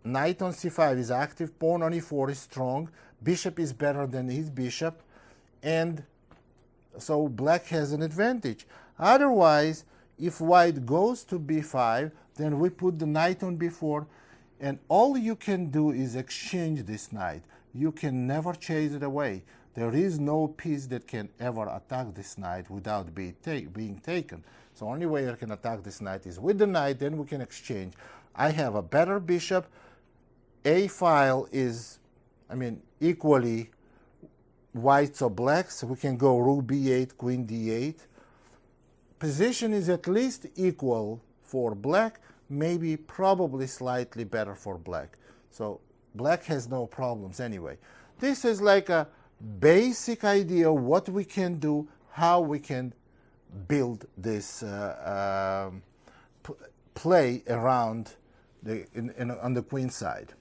Knight on c5 is active, pawn on e4 is strong, bishop is better than his bishop, and so black has an advantage. Otherwise, if white goes to b5, then we put the knight on b4, and all you can do is exchange this knight. You can never chase it away. There is no piece that can ever attack this knight without being taken. So only way you can attack this knight is with the knight, then we can exchange. I have a better bishop. A file is, equally whites or blacks. So we can go rook b8, queen d8. Position is at least equal for black, maybe probably slightly better for black. So black has no problems anyway. This is like a basic idea of what we can do, how we can build this play around on the queen side.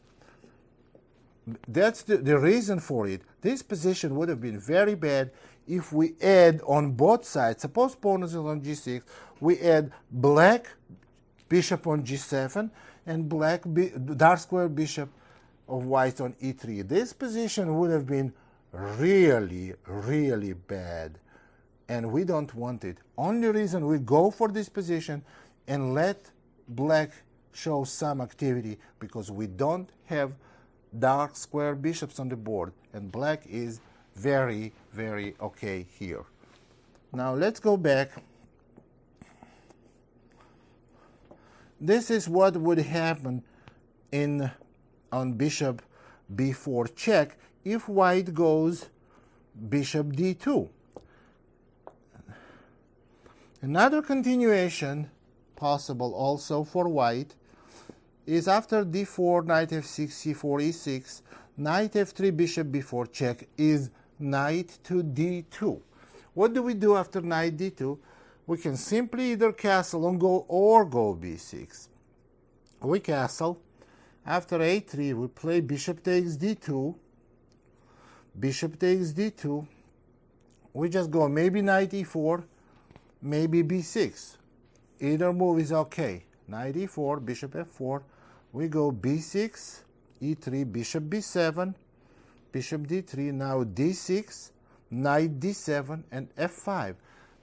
That's the reason for it. This position would have been very bad if we add on both sides. Suppose pawn is on g6, we add black bishop on g7 and black dark square bishop of white on e3. This position would have been really, really bad, and we don't want it. Only reason we go for this position and let black show some activity, because we don't have dark square bishops on the board, and black is very, very okay here. Now let's go back. This is what would happen on bishop b4 check if white goes bishop d2. Another continuation possible also for white is after d4, knight f6, c4, e6, knight f3, bishop b4 check is knight to d2. What do we do after knight d2? We can simply either castle or go b6. We castle. After a3, we play bishop takes d2, bishop takes d2, we just go maybe knight e4, maybe b6. Either move is okay. Knight e4, bishop f4. We go b6, e3, bishop b7, bishop d3, now d6, knight d7, and f5.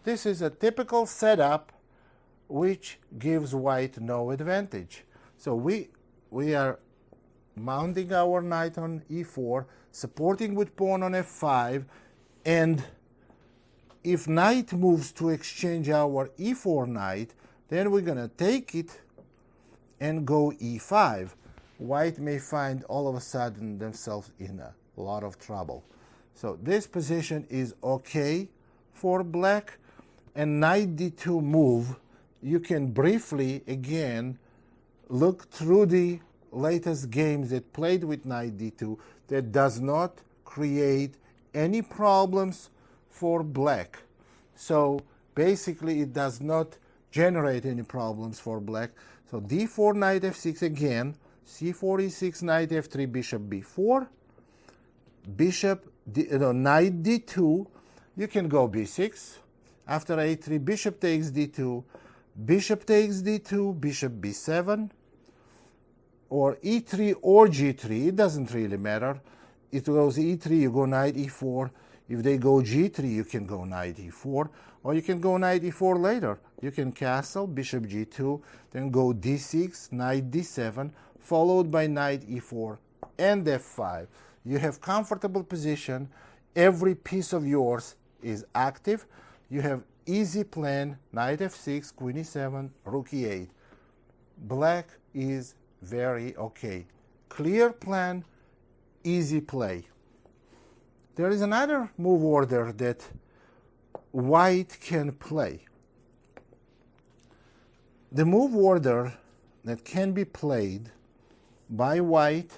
This is a typical setup which gives white no advantage. So we are mounting our knight on e4, supporting with pawn on f5, and if knight moves to exchange our e4 knight, then we're going to take it and go e5. White may find all of a sudden themselves in a lot of trouble. So this position is okay for black. And knight d2 move, you can briefly, again, look through the latest games that played with knight d2 that does not create any problems for black. So basically it does not generate any problems for black. So d4, knight f6 again, c4, e6, knight f3, bishop b4, knight d2, you can go b6. After a3, bishop takes d2, bishop takes d2, bishop b7, or e3 or g3, it doesn't really matter. It goes e3, you go knight e4. If they go g3, you can go knight e4, or you can go knight e4 later. You can castle, bishop g2, then go d6, knight d7, followed by knight e4 and f5. You have comfortable position. Every piece of yours is active. You have easy plan, knight f6, queen e7, rook e8. Black is very okay. Clear plan, easy play. There is another move order that white can play. The move order that can be played by white,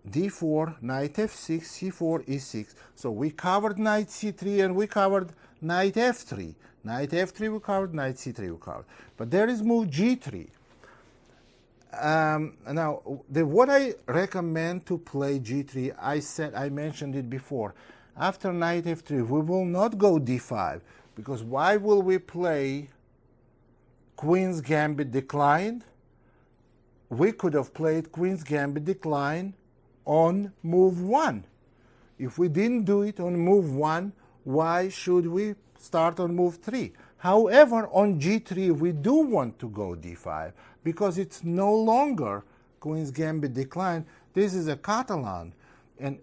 d4, knight f6, c4, e6. So we covered knight c3 and we covered knight f3. Knight f3 we covered, knight c3 we covered. But there is move g3. Now, what I recommend to play g3, I mentioned it before. After knight f3, we will not go d5, because why will we play queen's gambit declined? We could have played queen's gambit decline on move 1. If we didn't do it on move 1, why should we start on move 3? However, on g3, we do want to go d5 because it's no longer queen's gambit decline. This is a Catalan. And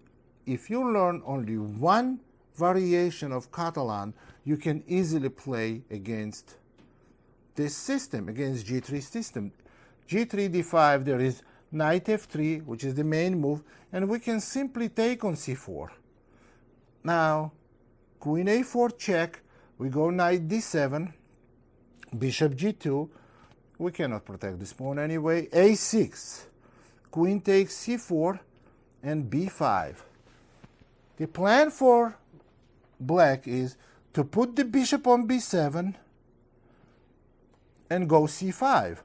if you learn only one variation of Catalan, you can easily play against this system, against g3 system. g3, d5, there is knight f3, which is the main move, and we can simply take on c4. Now, queen a4 check, we go knight d7, bishop g2, we cannot protect this pawn anyway, a6, queen takes c4, and b5. The plan for black is to put the bishop on b7 and go c5.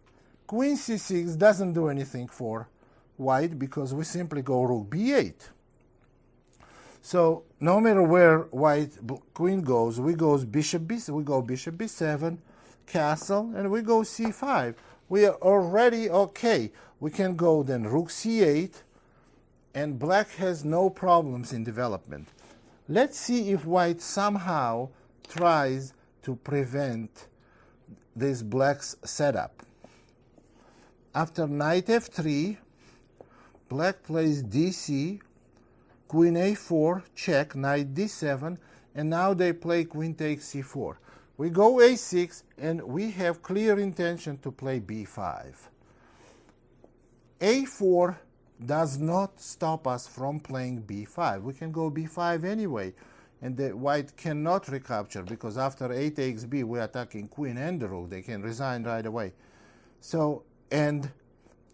Queen c6 doesn't do anything for white because we simply go rook b8. So no matter where queen goes, we go bishop b7, castle, and we go c5. We are already okay. We can go then rook c8, and black has no problems in development. Let's see if white somehow tries to prevent this black's setup. After knight f3, black plays dc, queen a4, check, knight d7, and now they play queen takes c4. We go a6, and we have clear intention to play b5. a4 does not stop us from playing b5. We can go b5 anyway, and the white cannot recapture, because after a takes b, we're attacking queen and the rook. They can resign right away. So, and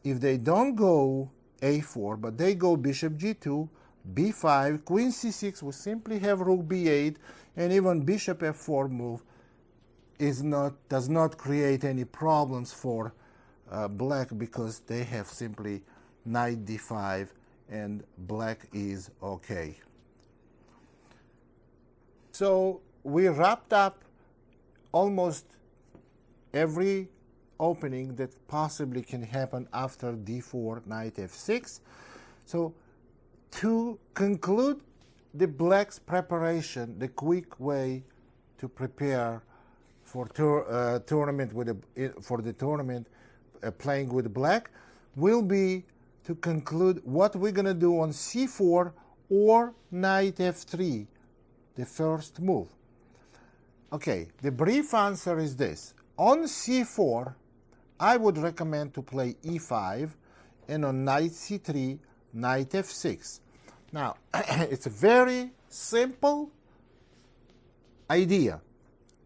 if they don't go a4, but they go bishop g2, b5, queen c6, we simply have rook b8, and even bishop f4 move does not create any problems for black, because they have simply knight d5, and black is okay. So we wrapped up almost every opening that possibly can happen after d4, knight f6. So to conclude the black's preparation, the quick way to prepare for tournament for the tournament playing with black will be to conclude what we're going to do on c4 or knight f3, the first move. Okay, the brief answer is this. On c4, I would recommend to play e5, and on knight c3, knight f6. Now, it's a very simple idea.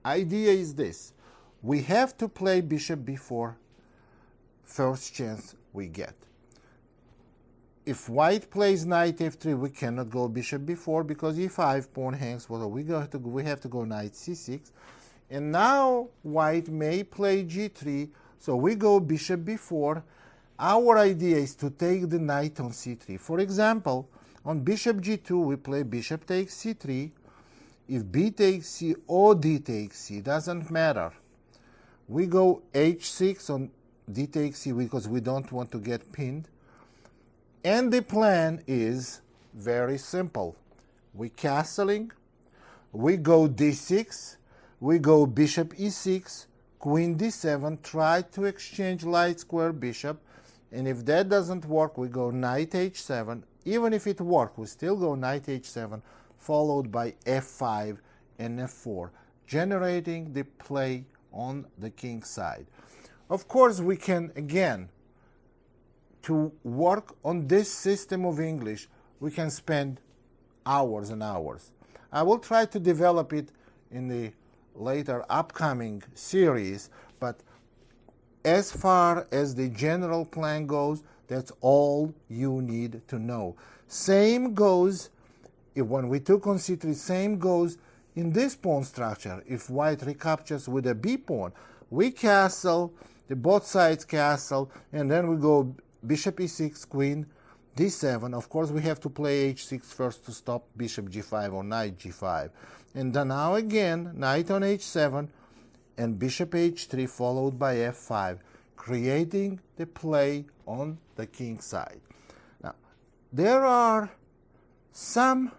Idea is this. We have to play bishop b4 first chance we get. If white plays knight f3, we cannot go bishop b4 because e5 pawn hangs. Well, we have to go knight c6. And now white may play g3, so we go bishop b4. Our idea is to take the knight on c3. For example, on bishop g2, we play bishop takes c3. If b takes c or d takes c, doesn't matter. We go h6 on d takes c because we don't want to get pinned. And the plan is very simple. We castling, we go d6, we go bishop e6, queen d7, try to exchange light square bishop, and if that doesn't work, we go knight h7. Even if it works, we still go knight h7, followed by f5 and f4, generating the play on the king side. Of course, we can, again, to work on this system of English, we can spend hours and hours. I will try to develop it in the later upcoming series, but as far as the general plan goes, that's all you need to know. Same goes, when we took on c3, same goes in this pawn structure. If white recaptures with a b pawn, we castle, the both sides castle, and then we go bishop e6, queen d7. Of course, we have to play h6 first to stop bishop g5 or knight g5. And then now again, knight on h7 and bishop h3 followed by f5, creating the play on the king side. Now, there are some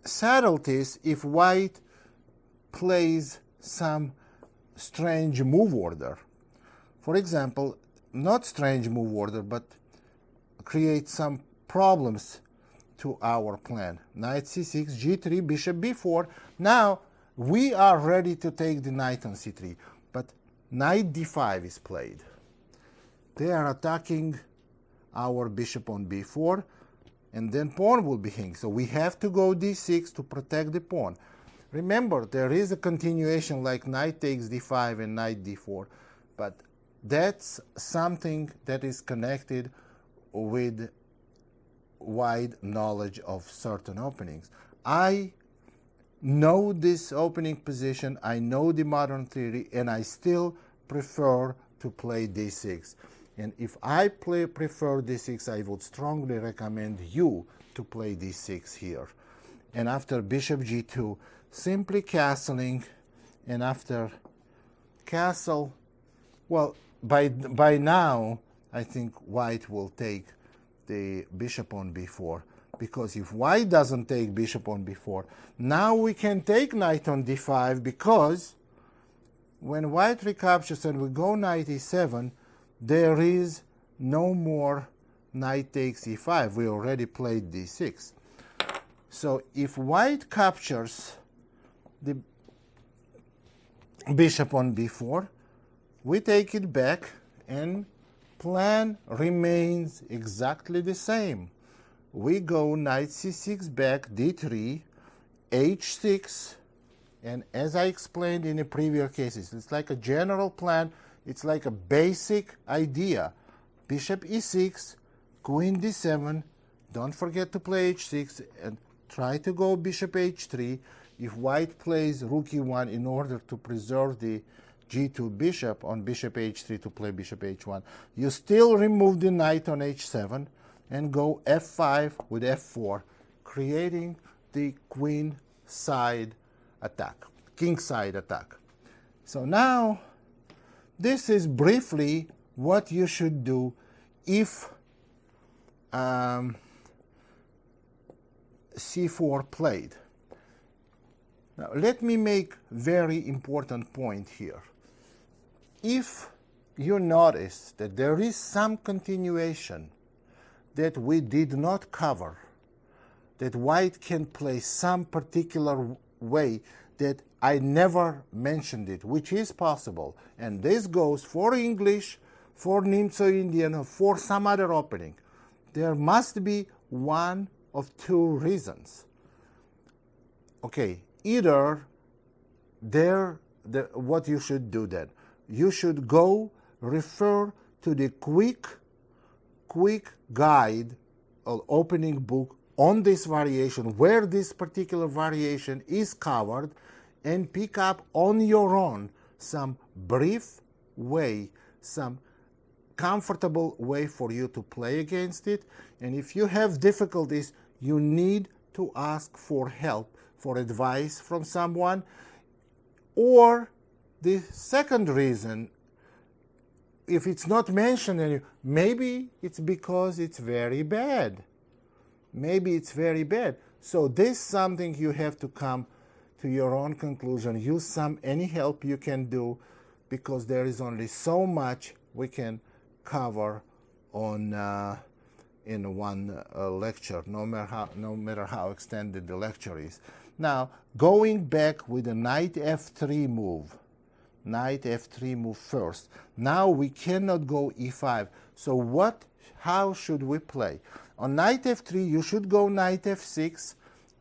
subtleties if white plays some strange move order. For example, not strange move order, but create some problems to our plan. Knight c6, g3, bishop b4. Now we are ready to take the knight on c3, but knight d5 is played. They are attacking our bishop on b4, and then pawn will be hanged. So we have to go d6 to protect the pawn. Remember, there is a continuation like knight takes d5 and knight d4, but that's something that is connected with wide knowledge of certain openings. I know this opening position, I know the modern theory, and I still prefer to play d6. And if I prefer d6, I would strongly recommend you to play d6 here. And after bishop g2, simply castling, and after castle, well, by now, I think white will take the bishop on b4, because if white doesn't take bishop on b4, now we can take knight on d5, because when white recaptures and we go knight e7, there is no more knight takes e5. We already played d6. So if white captures the bishop on b4, we take it back, and plan remains exactly the same. We go knight c6 back, d3, h6, and as I explained in the previous cases, it's like a general plan, it's like a basic idea. Bishop e6, queen d7, don't forget to play h6, and try to go bishop h3. If white plays rook e1 in order to preserve the g2 bishop on bishop h3 to play bishop h1, you still remove the knight on h7, and go f5 with f4, creating the queen side attack, king side attack. So now, this is briefly what you should do if c4 played. Now, let me make very important point here. If you notice that there is some continuation that we did not cover, that white can play some particular way that I never mentioned it, which is possible, and this goes for English, for Nimzo-Indian, or for some other opening, there must be one of two reasons. Okay, either what you should do then, you should go refer to the quick guide or opening book on this variation, where this particular variation is covered, and pick up on your own some brief way, some comfortable way for you to play against it. And if you have difficulties, you need to ask for help, for advice from someone. Or the second reason, if it's not mentioned, maybe it's because it's very bad. Maybe it's very bad. So this is something you have to come to your own conclusion. Use any help you can do, because there is only so much we can cover on in one lecture, no matter how extended the lecture is. Now, going back with the knight f3 move, knight f3 move first. Now we cannot go e5. So how should we play? On knight f3, you should go knight f6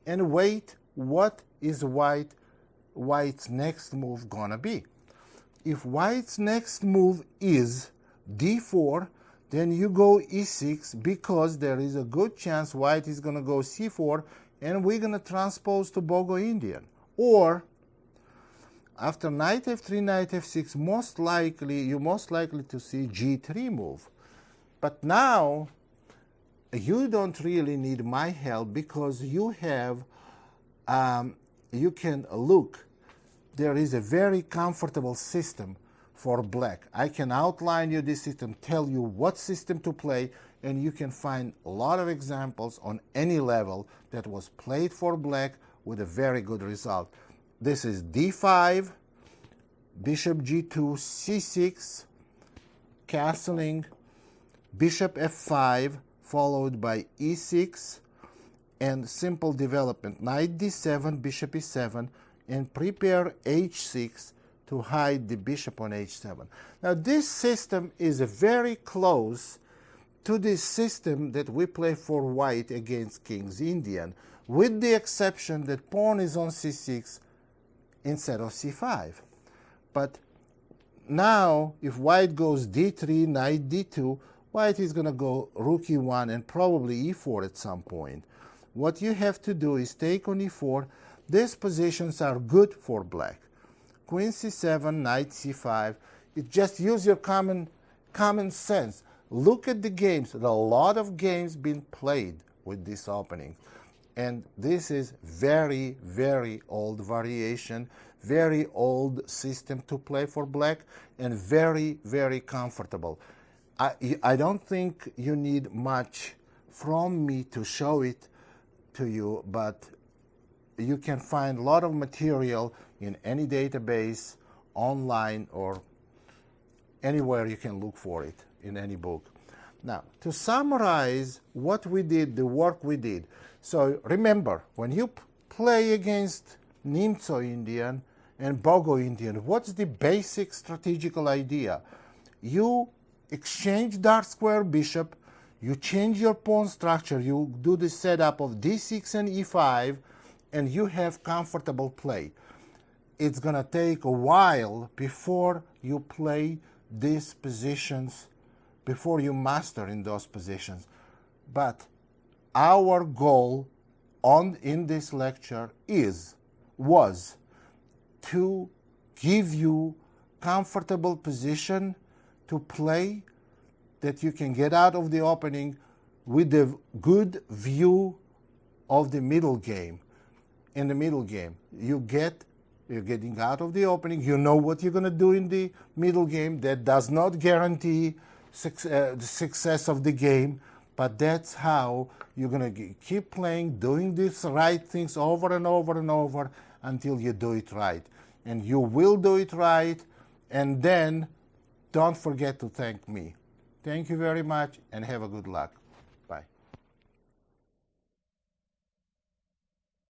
and wait what is white's next move gonna be. If white's next move is d4, then you go e6, because there is a good chance white is gonna go c4, and we're gonna transpose to Bogo Indian. Or after knight f3, knight f6, you're most likely to see g3 move. But now you don't really need my help, because you have you can look. There is a very comfortable system for black. I can outline you this system, tell you what system to play, and you can find a lot of examples on any level that was played for black with a very good result. This is d5, bishop g2, c6, castling, bishop f5, followed by e6, and simple development, knight d7, bishop e7, and prepare h6 to hide the bishop on h7. Now, this system is very close to the system that we play for white against King's Indian, with the exception that pawn is on c6 instead of c5. But now, if white goes d3, knight d2, white is going to go rook e1 and probably e4 at some point. What you have to do is take on e4. These positions are good for black. Queen c7, knight c5. Just use your common sense. Look at the games. There are a lot of games being played with this opening. And this is very, very old variation, very old system to play for black, and very, very comfortable. I don't think you need much from me to show it to you, but you can find a lot of material in any database, online, or anywhere you can look for it in any book. Now, to summarize what we did, the work we did. So remember, when you play against Nimzo-Indian and Bogo Indian, what's the basic strategical idea? You exchange dark square bishop, you change your pawn structure, you do the setup of d6 and e5, and you have comfortable play. It's going to take a while before you play these positions, before you master in those positions. But our goal in this lecture was to give you comfortable position to play, that you can get out of the opening with a good view of the middle game. In the middle game, you're getting out of the opening, you know what you're going to do in the middle game. That does not guarantee the success of the game, but that's how you're going to keep playing, doing these right things over and over and over until you do it right. And you will do it right, and then don't forget to thank me. Thank you very much, and have a good luck.